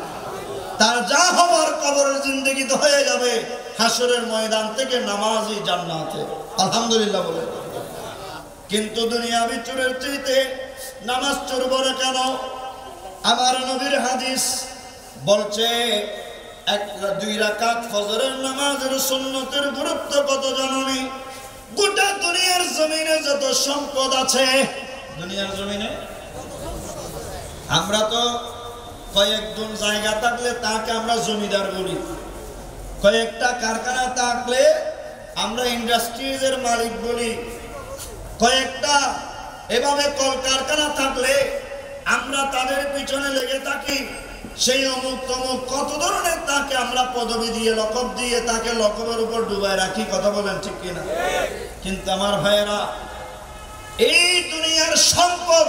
তার যা হবার কবরের জিন্দেগিতে হয়ে যাবে, হাসরের ময়দান থেকে নামাজই জান্নাতে, আলহামদুলিল্লাহ বলে। কিন্তু দুনিয়াবি চোরের চাইতে নামাজ চোর বড় কেন? আমার নবীর হাদিস বলছে দুই রাকাত ফজরের নামাজের সুন্নতের গুরুত্ব কত জানেন? গোটা দুনিয়ার জমিনে যত সম্পদ আছে, দুনিয়ার জমিনে আমরা তো কয়েকজন জায়গা থাকলে তাকে আমরা জমিদার বলি, কয়েকটা কারখানা থাকলে আমরা ইন্ডাস্ট্রিজের মালিক বলি, কয়েকটা এভাবে কলকারখানা থাকলে আমরা তাদের পিছনে লেগে থাকি, সেই অমুক তমুক কত ধরনের তাকে আমরা পদবি দিয়ে লকব দিয়ে তাকে লকবের উপর ডুবাই রাখি। কথা বলেন ঠিক কিনা? কিন্তু আমার ভাইয়েরা, এই দুনিয়ার সম্পদ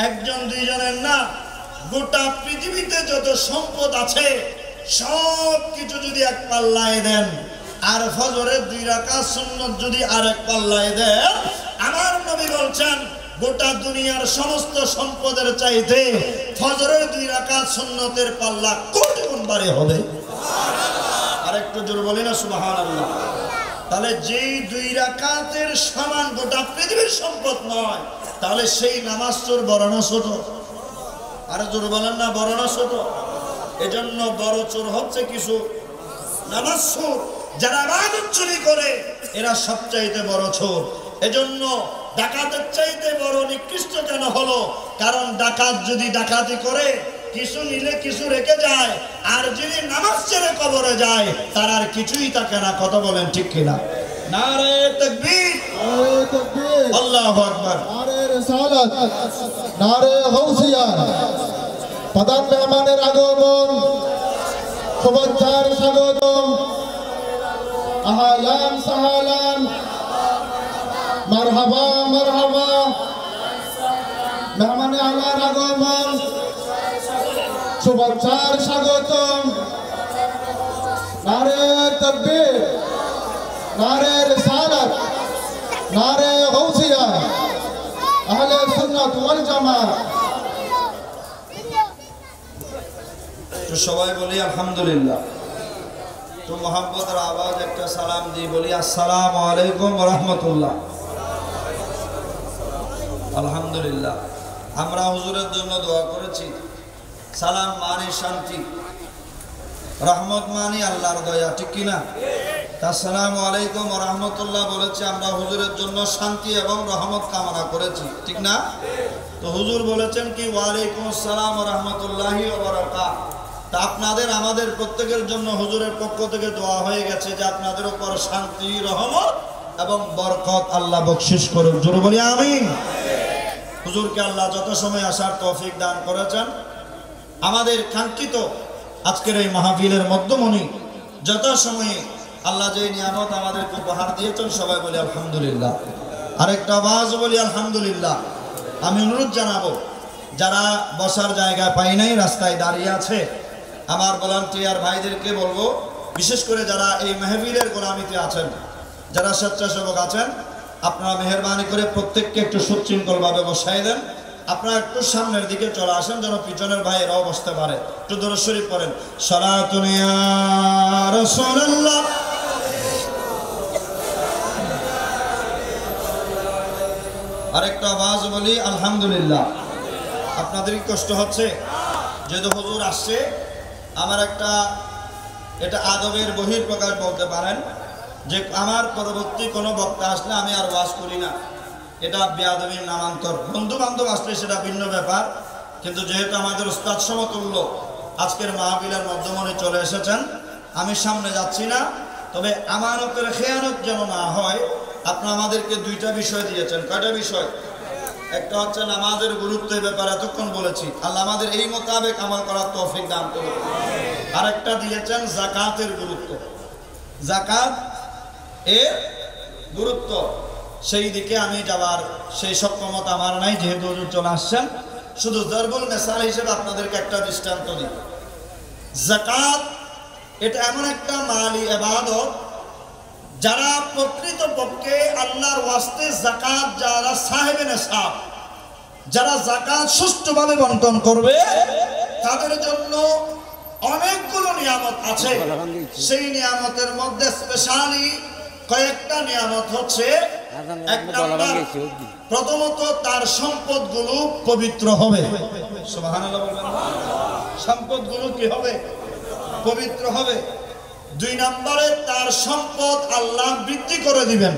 একজন দুইজনের না, গোটা পৃথিবীতে যত সম্পদ আছে সব কিছু যদি এক পাল্লায় দেন, আর ফজরের 2 রাকাত সুন্নত যদি আরেক পাল্লায় দেন, আমার নবী বলছেন গোটা দুনিয়ার সমস্ত সম্পদের চাইতে ফজরের 2 রাকাত সুন্নতের পাল্লা কোটি গুণ ভারী হবে। আরেকটু জোর বলি না সুবহানাল্লাহ। তাহলে যেই 2 রাকাতের সমান গোটা পৃথিবীর সম্পদ নয়, তাহলে সেই নামাজ চোর বড় না ছোট? আরে জোর বলেন না, বড় না ছোট? এজন্য বড় চোর হচ্ছে কিছু নামাজ চোর, যারা ইবাদত চুরি করে এরা সবচাইতে বড় চোর। এজন্য ডাকাতের চাইতে বড় নিকৃষ্ট কেন হলো? কারণ ডাকাত যদি ডাকাতি করে কিছু নিলে কিছু রেখে যায়, আর যিনি নামাজ ছেড়ে কবরে যায় তার আর কিছুই থাকে না। কথা বলেন ঠিক কিনা? নারে তাকবীর, নারে তাকবীর, আল্লাহু আকবার, নারে রিসালাত, নারে গাউসিয়া। প্রধান মেহমানের আগমন, শুভেচ্ছার স্বাগতম। আহলান সাহলান, মারহাবা মারহাবা। মেহমানে আল্লাহর আগমন, শুভেচ্ছার স্বাগতম। নারে তাকবীর, নারে রিসালাত, নারে গাউসিয়া। আহলে সুন্নাত ওয়াল জামাত। তো সবাই বলি আলহামদুলিল্লাহ। তো মোহাম্মদের আওয়াজ একটা সালাম দিয়ে বলি আসসালামু আলাইকুম ওয়া রাহমাতুল্লাহ। আলহামদুলিল্লাহ, আমরা হুজুরের জন্য দোয়া করেছি। সালাম মানে শান্তি, রহমত মানে আল্লাহর দয়া, ঠিক কিনা? আসসালামু আলাইকুম ওয়া রাহমাতুল্লাহ বলেছি, আমরা হুজুরের জন্য শান্তি এবং রহমত কামনা করেছি, ঠিক না? তো হুজুর বলেছেন কি ওয়া আলাইকুম আসসালাম ওয়া রাহমাতুল্লাহি ওয়া বারাকাতুহু। তা আপনাদের আমাদের প্রত্যেকের জন্য হুজুরের পক্ষ থেকে দোয়া হয়ে গেছে যে আপনাদের উপর শান্তি, রহমত এবং বরকত আল্লাহ বকশিশ করুন। জোরে বলি আমিন। হুজুরকে আল্লাহ যত সময় আসার তৌফিক দান করেছেন, আমাদের কাঙ্ক্ষিত আজকের এই মাহফিলের মধ্যমণি যত সময়ে আল্লাহ যে নিয়ামত আমাদেরকে উপহার দিয়েছেন, সবাই বলি আলহামদুলিল্লাহ। আরেকটা আওয়াজ বলি আলহামদুলিল্লাহ। আমি অনুরোধ জানাবো, যারা বসার জায়গা পাই নাই, রাস্তায় দাঁড়িয়ে আছে, আমার ভলান্টিয়ার ভাইদেরকে বলবো, বিশেষ করে যারা এই মাহফিলের গোলামিতে আছেন, যারা স্বেচ্ছাসেবক আছেন, আপনারা মেহেরবানি করে প্রত্যেককে একটু সুশৃঙ্খলভাবে বসাই দেন। আপনারা একটু সামনের দিকে চলে আসেন, যেন পিছনের ভাইয়েরাও বসতে পারে। একটু দরুদ শরীফ পড়েন, সালাতুন ইয়া রাসূলুল্লাহ। আরেকটা আওয়াজ বলি আলহামদুলিল্লাহ। আপনাদের কি কষ্ট হচ্ছে? যেহেতু হুজুর আসছে, আমার একটা এটা আদবের বহিঃপ্রকাশ বলতে পারেন যে আমার পরবর্তী কোনো বক্তা আসলে আমি আর ওয়াজ করি না, এটা বেয়াদবির নামান্তর। বন্ধু বান্ধব আসলে সেটা ভিন্ন ব্যাপার, কিন্তু যেহেতু আমাদের উস্তাদ সমতুল্য আজকের মাহফিলের মধ্যমণি চলে এসেছেন, আমি সামনে যাচ্ছি না। তবে আমানতের খেয়ানত যেন না হয়, আপনারা আমাদেরকে 2টা বিষয় দিয়েছেন। কয়টা বিষয়? একটা হচ্ছে নামাজের গুরুত্বের ব্যাপারে এতক্ষণ বলেছি, আল্লাহ আমাদের এই মোতাবেক আমল করার তৌফিক দান করুন। আরেকটা দিয়েছেন যাকাতের গুরুত্ব, যাকাত এর গুরুত্ব, সেই দিকে আমি যাবার সেই সক্ষমতা আমার নাই, যেহেতু হুজুর চলে আসছেন। শুধু দরবুল মেসাল হিসেবে আপনাদেরকে একটা দৃষ্টান্ত দিই। যাকাত এটা এমন একটা মালি ইবাদত, যারা প্রকৃতপক্ষে আল্লাহর ওয়াস্তে যাকাত, যারা সাহেবে নেশাব, যারা যাকাত সুষ্ঠুভাবে বন্টন করবে, তাদের জন্য অনেকগুলো নিয়ামত আছে। সেই নিয়ামতের মধ্যে স্পেশালি কয়েকটা নিয়ামত হচ্ছে, এক নাম্বার, প্রথমত তার সম্পদগুলো পবিত্র হবে। সুবহানাল্লাহ বলবেন। সম্পদগুলো কি হবে? পবিত্র হবে। 2 নম্বরে তার সম্পদ আল্লাহ বৃদ্ধি করে দিবেন।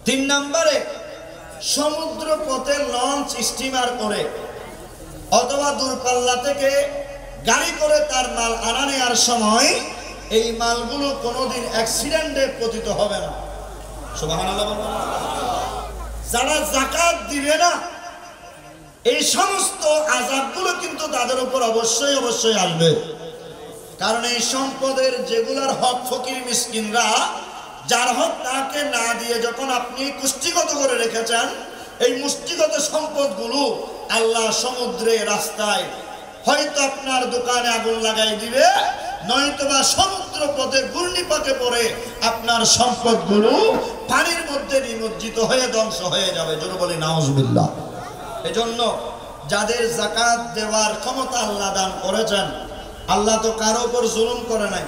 3 নম্বরে সমুদ্র পথে লঞ্চ, স্টিমার করে অথবা দূরপাল্লা থেকে গাড়ি করে তার মাল আনা নেওয়ার সময় এই মালগুলো কোনোদিন অ্যাক্সিডেন্টে পতিত হবে না। সুবহানাল্লাহ বলবেন। যারা যাকাত দিবে না, এই সমস্ত আযাবগুলো কিন্তু তাদের উপর অবশ্যই অবশ্যই আসবে। কারণ এই সম্পদের যেগুলার হক ফকির মিসকিনরা, যার হক তাকে না দিয়ে যখন আপনি কুষ্ঠিগত করে রেখেছেন, এই মুষ্টিগত সম্পদগুলো আল্লাহ সমুদ্রে রাস্তায় হয়তো আপনার দোকানে আগুন লাগাই দিবে, নয়তোবা সমুদ্র পথে ঘূর্ণিপাকে পড়ে আপনার সম্পদগুলো পানির মধ্যে নিমজ্জিত হয়ে ধ্বংস হয়ে যাবে। জোরে বলি নাউজুবিল্লাহ। এজন্য যাদের যাকাত দেওয়ার ক্ষমতা আল্লাহ দান করেছেন, আল্লাহ তো কারো উপর জুলুম করে নাই,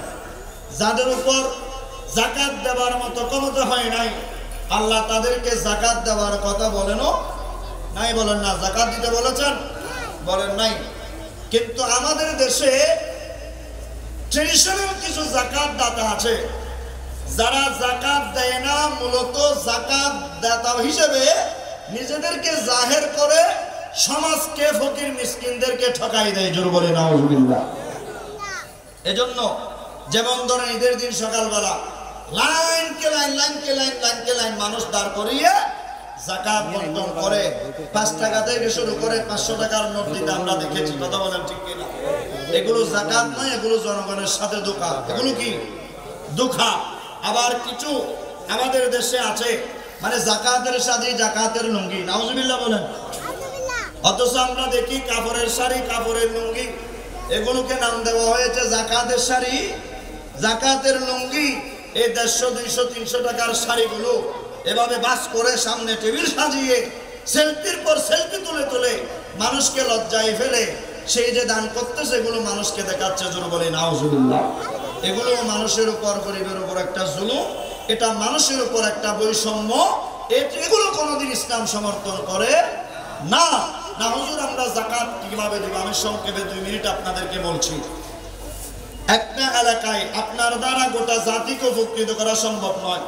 যাদের উপর যাকাত দেওয়ার মতো ক্ষমতা হয় নাই, আল্লাহ তাদেরকে যাকাত দেওয়ার কথা বলেনও নাই। বলেন না? যাকাত দিতে বলেছেন? বলেন নাই। কিন্তু আমাদের দেশে ট্রেডিশনাল কিছু যাকাত দাতা আছে, যারা যাকাত দেয় না, মূলত যাকাত দাতা হিসেবে নিজেদেরকে জাহের করে সমাজকে ফকির মিসকিনদেরকে ঠকাই দেয়। জোর বলে নাউজুবিল্লাহ। এজন্য যেমন ধরেন ঈদের দিন সকালবেলা লাইনকে লাইন মানুষ দাঁড় করিয়ে যাকাত বন্টন করে। 5 টাকা থেকে শুরু করে 500 টাকার নোট দিতে আমরা দেখেছি। কথা বলেন ঠিক কিনা? এগুলো যাকাত নয়, এগুলো জনগণের সাথে ধোঁকা। এগুলো কি? ধোঁকা। আবার কিছু আমাদের দেশে আছে মানে যাকাতের সাথে যাকাতের লুঙ্গি। নাউজুবিল্লাহ বলেন। অথচ আমরা দেখি কাপড়ের শাড়ি, কাপড়ের লুঙ্গি, এগুলোকে নাম দেওয়া হয়েছে যাকাতের শাড়ি, যাকাতের লুঙ্গি। এই 150, 200, 300 টাকার শাড়িগুলো এভাবে বাস করে সামনে টেবিল সাজিয়ে সেলফির পর সেলফি তুলে তুলে মানুষকে লজ্জায় ফেলে সেই যে দান করতেছে, এগুলো মানুষকে দেখাচ্ছে। জোরে বলি নাউজুবিল্লাহ। এগুলো মানুষের উপর, গরিবের উপর একটা জুলুম, এটা মানুষের উপর একটা বৈষম্য। এগুলো কোনোদিন ইসলাম সমর্থন করে না। না হুজুর, আমরা যাকাত কিভাবে দেব? আমি সংক্ষেপে 2 মিনিট আপনাদেরকে বলছি। একটা এলাকায় আপনার দ্বারা গোটা জাতিকে উপকৃত করা সম্ভব নয়।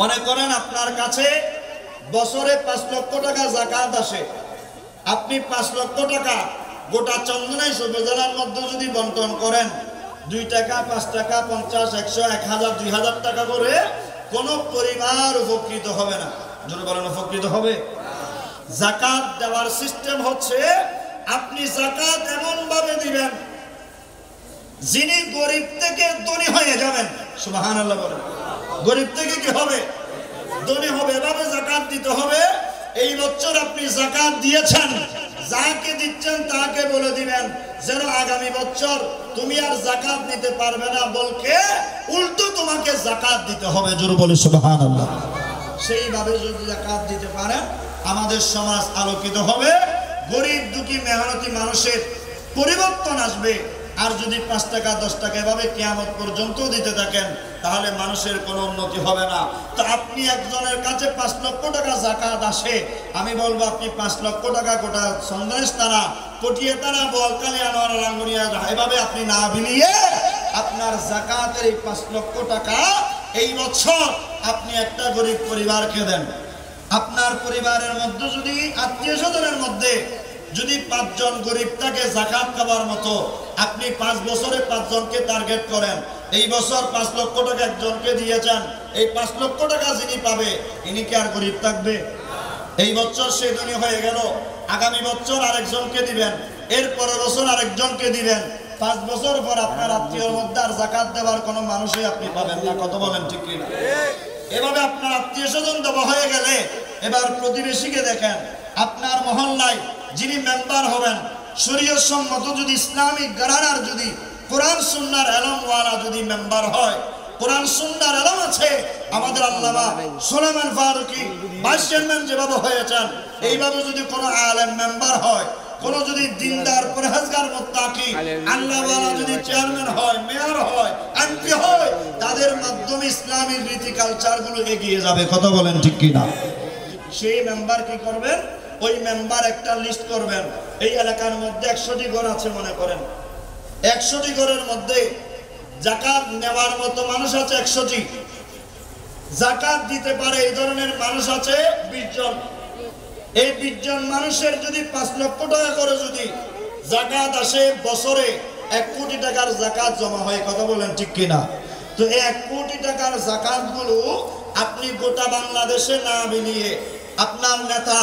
মনে করেন আপনার কাছে বছরে 5 লক্ষ টাকা যাকাত আসে, আপনি 5 লক্ষ টাকা গোটা চন্দনাইশ উপজেলার মধ্যে যদি বন্টন করেন, 2 টাকা, 5 টাকা, 50, 100, 1000, 2000 টাকা করে, কোন পরিবার উপকৃত হবে না। জোরে বলেন, উপকৃত হবে? যাকাত দেওয়ার সিস্টেম হচ্ছে আপনি যাকাত এমন ভাবে দিবেন যিনি গরিব থেকে ধনী হয়ে যাবেন। সুবহানাল্লাহ বলেন। গরিব থেকে কি হবে? ধনী হবে। এভাবে যাকাত দিতে হবে। এই বছর আপনি যাকাত দিয়েছেন, যাকে দিচ্ছেন তাকে বলে দিবেন যেন আগামী বছর তুমি আর যাকাত নিতে পারবে না, বলকে উল্টো তোমাকে যাকাত দিতে হবে। জোরে বলে সুবহানাল্লাহ। সেইভাবে যদি যাকাত দিতে পারেন, আমাদের সমাজ আলোকিত হবে, গরিব দুঃখী মেহনতি মানুষের পরিবর্তন আসবে। আর যদি 5 টাকা 10 টাকা এভাবে কিয়ামত পর্যন্ত দিতে থাকেন, তাহলে মানুষের কোনো উন্নতি হবে না। তো আপনি একজনের কাছে 5 লক্ষ টাকা যাকাত আসে, আমি বলবো আপনি 5 লক্ষ টাকা গোটা সন্দেশ তারা, পটিয়ে তারা, বোয়ালখালী, আনোয়ারা, রাঙ্গুনিয়া এভাবে আপনি না বিলিয়ে আপনার যাকাতের এই 5 লক্ষ টাকা এই বছর আপনি একটা গরিব পরিবারকে দেন। আপনার পরিবারের মধ্যে যদি আত্মীয় স্বজনের মধ্যে যদি 5 জন গরিব থাকে যাকাত খাবার মতো, আপনি 5 বছরে 5 জনকে টার্গেট করেন। এই বছর 5 লক্ষ টাকা একজনকে দিয়েছেন, এই 5 লক্ষ টাকা যিনি পাবে ইনি কি আর গরিব থাকবে? এই বছর সে ধনী হয়ে গেল, আগামী বছর আরেকজনকে দিবেন, এর পরের বছর আরেকজনকে দিবেন। 5 বছর পর আপনার আত্মীয়র মধ্যে আর যাকাত দেওয়ার কোনো মানুষই আপনি পাবেন না। কত বলেন ঠিক কিনা? এভাবে আপনার আত্মীয় স্বজন দেওয়া হয়ে গেলে এবার প্রতিবেশীকে দেখেন, আপনার মহল্লায় যিনি মেম্বার হবেন, শরীয়ত সম্মত যদি ইসলামিক ঘরানার যদি কোরআন সুন্নাহর এলমওয়ালা যদি মেম্বার হয়, কোরআন সুন্নাহর এলম আছে, আমাদের আল্লামা সুলাইমান ফারুকী ভাইস চেয়ারম্যান যেভাবে হয়েছেন, এইভাবে যদি কোনো আলেম মেম্বার হয়, কোন যদি দিনদার পরহেজগার মুত্তাকি আল্লাহওয়ালা যদি চেয়ারম্যান হয়, মেয়র হয়, এমপি হয়, তাদের মাধ্যমে ইসলামিক রীতি কালচারগুলো এগিয়ে যাবে। কথা বলেন ঠিক কিনা? সেই মেম্বার কি করবেন? ওই মেম্বার একটা লিস্ট করবেন, এই এলাকার মধ্যে 100টি ঘর আছে মনে করেন, 100টি ঘরের মধ্যে যাকাত নেওয়ার মতো মানুষ আছে 100টি, যাকাত দিতে পারে এই ধরনের মানুষ আছে 20 জন। এই 20 জন মানুষের যদি 5 লক্ষ টাকা করে যদি যাকাত আসে, বছরে 1 কোটি টাকার যাকাত জমা হয়। কথা বলেন ঠিক কিনা? তো এই 1 কোটি টাকার যাকাত গুলো আপনি গোটা বাংলাদেশে না বিলিয়ে আপনার নেতা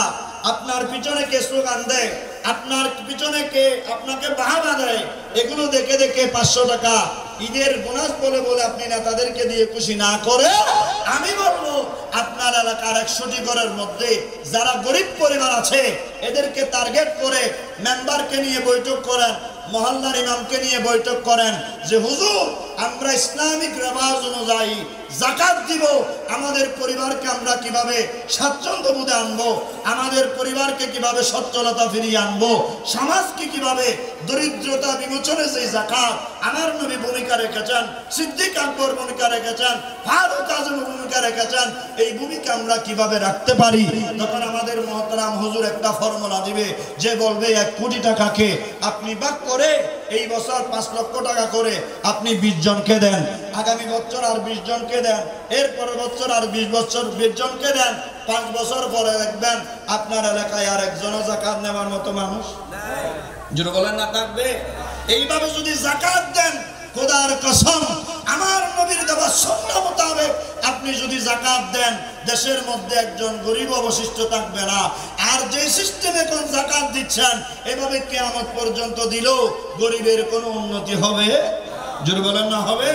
আপনার পিছনে কে স্লোগান দেয়, আপনার পিছনে কে আপনাকে বাহাবা দেয়, এগুলো দেখে দেখে 500 টাকা ঈদের বোনাস বলে বলে আপনি নেতাদেরকে দিয়ে খুশি না করে, আমি বলবো আপনার এলাকার 100টি ঘরের মধ্যে যারা গরিব পরিবার আছে এদেরকে টার্গেট করে মেম্বারকে নিয়ে বৈঠক করেন, মহল্লার ইমামকে নিয়ে বৈঠক করেন যে হুজুর আমরা ইসলামিক রেওয়াজ অনুযায়ী যাকাত দিব, আমাদের পরিবারকে আমরা কিভাবে স্বাচ্ছন্দ্য বোধে আনবো, আমাদের পরিবারকে কিভাবে সচ্ছলতা ফিরিয়ে আনবো, সমাজকে কিভাবে দরিদ্রতা বিমোচনে সেই যাকাত আমার নবী ভূমিকা রেখেছেন, সিদ্দিক আকবর ভূমিকা রেখেছেন, ফারুক আজম ভূমিকা রেখেছেন, এই ভূমিকা আমরা কিভাবে রাখতে পারি। তখন আমাদের মহতারাম হুজুর একটা ফর্মুলা দিবে যে বলবে 1 কোটি টাকাকে আপনি ভাগ করে এই বছর 5 লক্ষ টাকা করে আপনি 20 জনকে দেন, আগামী বছর আর 20 জনকে দেন, এরপরের বছর আর 20 জনকে দেন, 5 বছর পরে দেখবেন আপনার এলাকায় আর একজনও যাকাত নেওয়ার মতো মানুষ জোরে বলেন না থাকবে। এইভাবে যদি যাকাত দেন, খোদার কসম আমার নবীর দেওয়া সুন্নাহ মোতাবেক আপনি যদি যাকাত দেন, দেশের মধ্যে একজন গরিব অবশিষ্ট থাকবে না। আর যে সিস্টেমে এখন যাকাত দিচ্ছেন এভাবে কিয়ামত পর্যন্ত দিলেও গরিবের কোনো উন্নতি হবে জোরে বলেন না হবে।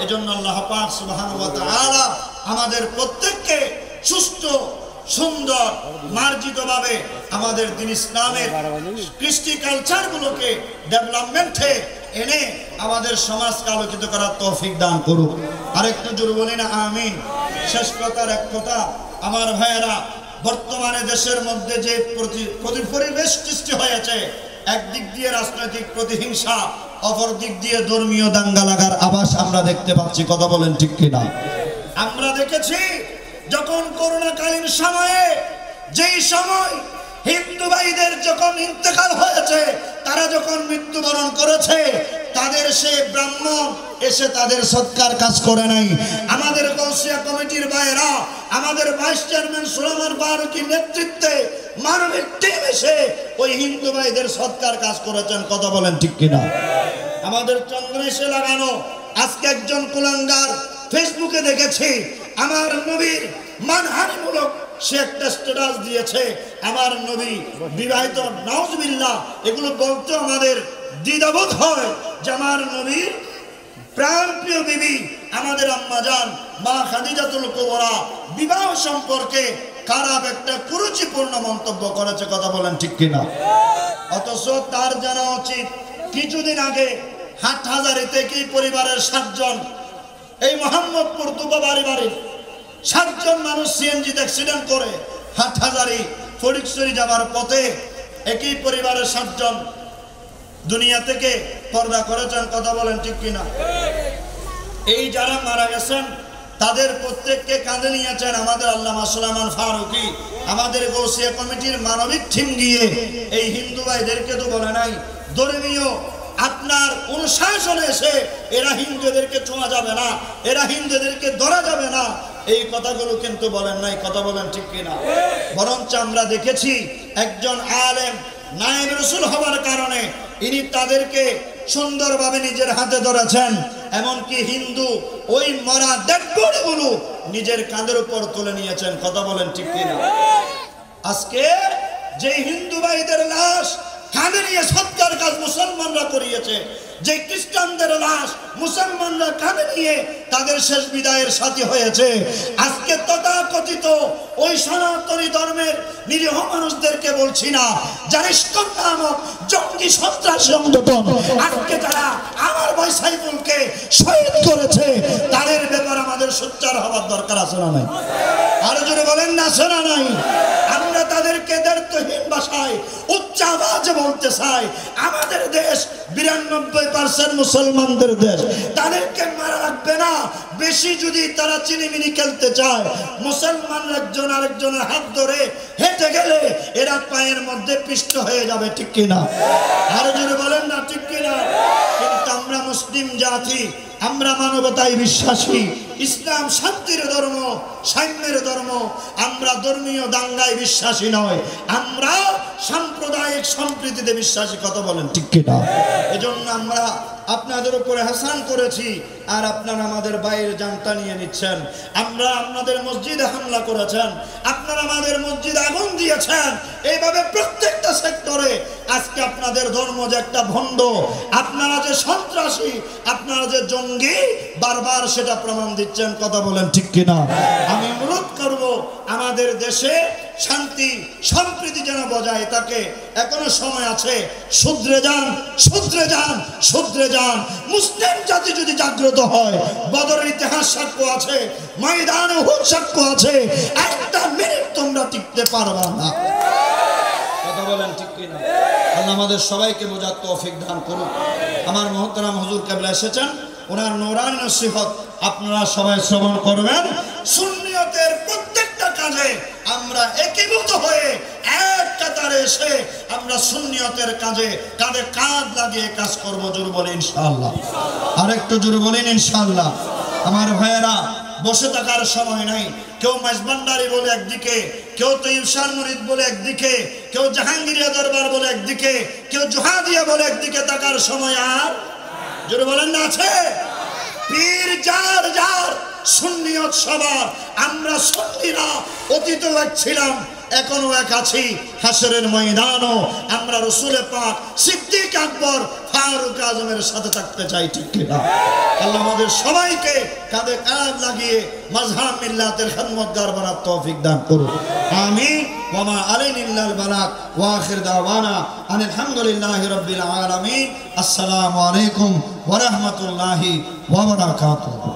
এজন্য আল্লাহ পাক সুবহানাহু ওয়া তাআলা আমাদের প্রত্যেককে সুস্থ সুন্দর মার্জিতভাবে আমাদের দিন ইসলামের কৃষ্টি কালচারগুলোকে ডেভেলপমেন্টে এনে আমাদের সমাজকে আলোকিত করার তৌফিক দান করুক। আরেকটু জোরে বলি না আমিন। শেষ কথার এক কথা, আমার ভাইয়েরা, বর্তমানে দেশের মধ্যে যে পরিবেশ সৃষ্টি হয়েছে, একদিক দিয়ে রাজনৈতিক প্রতিহিংসা, অপর দিক দিয়ে ধর্মীয় দাঙ্গা লাগার আভাস আমরা দেখতে পাচ্ছি। কথা বলেন ঠিক কিনা? আমরা দেখেছি যখন করোনাকালীন সময়ে, যেই সময় হিন্দু ভাইদের যখন ইন্তেকাল হয়েছে, তারা যখন মৃত্যুবরণ করেছে, তাদের সে ব্রাহ্মণ এসে তাদের সৎকার কাজ করে নাই। আমাদের গৌসিয়া কমিটির ভাইয়েরা, আমাদের ভাইস চেয়ারম্যান সুলেমান ফারুকীর নেতৃত্বে মানবিক টিম এসে ওই হিন্দু ভাইদের সৎকার কাজ করেছেন। কথা বলেন ঠিক কিনা? আমাদের চন্দ্র এসে লাগানো আজকে একজন কুলাঙ্গার ফেসবুকে দেখেছি আমার নবীর মানহানিমূলক সে একটা স্ট্যাটাস দিয়েছে, আমার নবী বিবাহিত, নাউজুবিল্লাহ। এগুলো বলতে আমাদের দ্বিধাবোধ হয় যে আমার নবীর প্রাণপ্রিয় বিবি আমাদের আম্মাজান মা খাদিজাতুল কুবরা বিবাহ সম্পর্কে খারাপ একটা কুরুচিপূর্ণ মন্তব্য করেছে। কথা বলেন ঠিক কিনা? অথচ তার জানা উচিত কিছুদিন আগে হাটহাজারীতে কি পরিবারের 7 জন, এই মোহাম্মদপুর দুবাবাড়ি বাড়ির 7 জন মানুষ সিএনজিতে অ্যাক্সিডেন্ট করে হাটহাজারী ফটিকছড়ি যাবার পথে একই পরিবারের 7 জন দুনিয়া থেকে পর্দা করেছেন। কথা বলেন ঠিক কিনা? এই যারা মারা গেছেন তাদের প্রত্যেককে কাঁধে নিয়েছেন আমাদের আল্লামা সুলেমান ফারুকী। আমাদের গৌসিয়া কমিটির মানবিক টিম গিয়ে এই হিন্দু ভাইদেরকে তো বলে নাই ধর্মীয় আপনার অনুশাসনে এসে এরা হিন্দুদেরকে ছোঁয়া যাবে না, এরা হিন্দুদেরকে ধরা যাবে না, এই কথাগুলো কিন্তু বলেন নাই। কথা বলেন ঠিক কিনা? বরঞ্চ আমরা দেখেছি একজন আলেম নায়েব রাসূল হওয়ার কারণে ইনি তাদেরকে সুন্দরভাবে নিজের হাতে ধরেছেন। এমনকি হিন্দু ওই মরা ডেডবডিগুলো নিজের কাঁধের উপর তুলে নিয়েছেন। কথা বলেন ঠিক কিনা? আজকে যে হিন্দু ভাইদের লাশ কাঁধে নিয়ে সৎকার কাজ মুসলমানরা করিয়েছে, যে খ্রিস্টানদের লাশ মুসলমানরা কাঁধে নিয়ে তাদের শেষ বিদায়ের সাথী হয়েছে, আজকে তথাকথিত ওই সনাতনী ধর্মের নিরীহ মানুষদেরকে বলছি না, যারা ইসকন নামক জঙ্গি সন্ত্রাসী সংগঠন আজকে যারা আমার ভাই সাইফুলকে শহীদ করেছে, তাদের ব্যাপারে আমাদের সোচ্চার হওয়ার দরকার আছে না নাই? আরো জোরে বলেন না, আছে না নাই? আমরা তাদেরকে দ্ব্যর্থহীন ভাষায় উচ্চ আওয়াজে বলতে চাই, আমাদের দেশ 92% মুসলমানদের দেশ, তাদেরকে মারা লাগবে না। বেশি যদি তারা চিনিমিনি খেলতে চায়, মুসলমান একজন আরেকজনের হাত ধরে হেঁটে গেলে এরা পায়ের মধ্যে পিষ্ট হয়ে যাবে। ঠিক কিনা? আরো জোরে বলেন না, ঠিক কিনা? কিন্তু আমরা মুসলিম জাতি, আমরা মানবতায় বিশ্বাসী, ইসলাম শান্তির ধর্ম, সাম্যের ধর্ম। আমরা ধর্মীয় দাঙ্গায় বিশ্বাসী নয়, আমরা সাম্প্রদায়িক সম্প্রীতিতে বিশ্বাসী। কথা বলেন ঠিক কিনা? এজন্য আমরা আপনাদের উপরে হাসান করেছি আর আপনারা আমাদের বাইরের জানটা নিয়ে নিচ্ছেন। আমরা আপনাদের মসজিদে হামলা করেছেন, আপনারা আমাদের মসজিদে আগুন দিয়ে দিয়েছেন। এইভাবে প্রত্যেকটা সেক্টরে আজকে আপনাদের ধর্ম যে একটা ভণ্ড, আপনারা যে সন্ত্রাসী, আপনারা যে জঙ্গি, বারবার সেটা প্রমাণ দিচ্ছেন। কথা বলেন ঠিক কিনা? আমি অনুরোধ করব আমাদের দেশে শান্তি সম্প্রীতি যেন বজায় থাকে। এখনো সময় আছে, শুধরে যান, শুধরে যান, শুধরে যান। মুসলিম জাতি যদি জাগ্রত হয়, বদরের ইতিহাস সাক্ষ্য আছে, ময়দানে উহুদ সাক্ষ্য আছে, একটা মিনিট তোমরা টিকতে পারবা না। কথা বলেন ঠিক কিনা? আল্লাহ আমাদের সবাইকে বোঝার তৌফিক দান করুন। আমার মুহতারাম হুজুর কেবলা এসেছেন, ওনার নূরানি নসিহত আপনারা সবাই শ্রবণ করবেন। সুন্নিয়তের প্রত্যেকটা কাজে আমরা একীভূত হয়ে এক কাতারে এসে আমরা সুন্নিয়তের কাজে কাঁধে কাঁধ লাগিয়ে কাজ করব। জোর বলে ইনশাআল্লাহ। আরেকটু জোর বলেন ইনশাআল্লাহ। আমার ভাইয়েরা, বসে থাকার সময় নাই। কেউ মাইজবান্ডারি বলে একদিকে, কেউ তো ইরশাদ মুরিদ বলে একদিকে, কেউ জাহাঙ্গীরিয়া দরবার বলে একদিকে, কেউ জোহাদিয়া বলে একদিকে। থাকার সময় আর জোরে বলেন না আছে? পীর যার যার, সুন্নিয়ত সবার। আমরা সুন্নিরা অতীতেও এক ছিলাম, এখনো এক আছি। হাসরের ময়দানও আমরা রসুল পাক, সিদ্দিক আকবর, ফারুক আজমের সাথে থাকতে চাই। ঠিক কিনা? আল্লাহ আমাদের সবাইকে কাঁধে কাঁধ লাগিয়ে মাযহাব মিল্লাতের খিদমতগার বানার তৌফিক দান করুন। আমিন। ওয়া মা আলাইনা ইল্লাল বালাগ ওয়া আখির দাওয়ানা আনিল হামদুলিল্লাহি রাব্বিল আলামিন। আসসালামু আলাইকুম ওয়া রাহমাতুল্লাহি ওয়া বারাকাতুহু।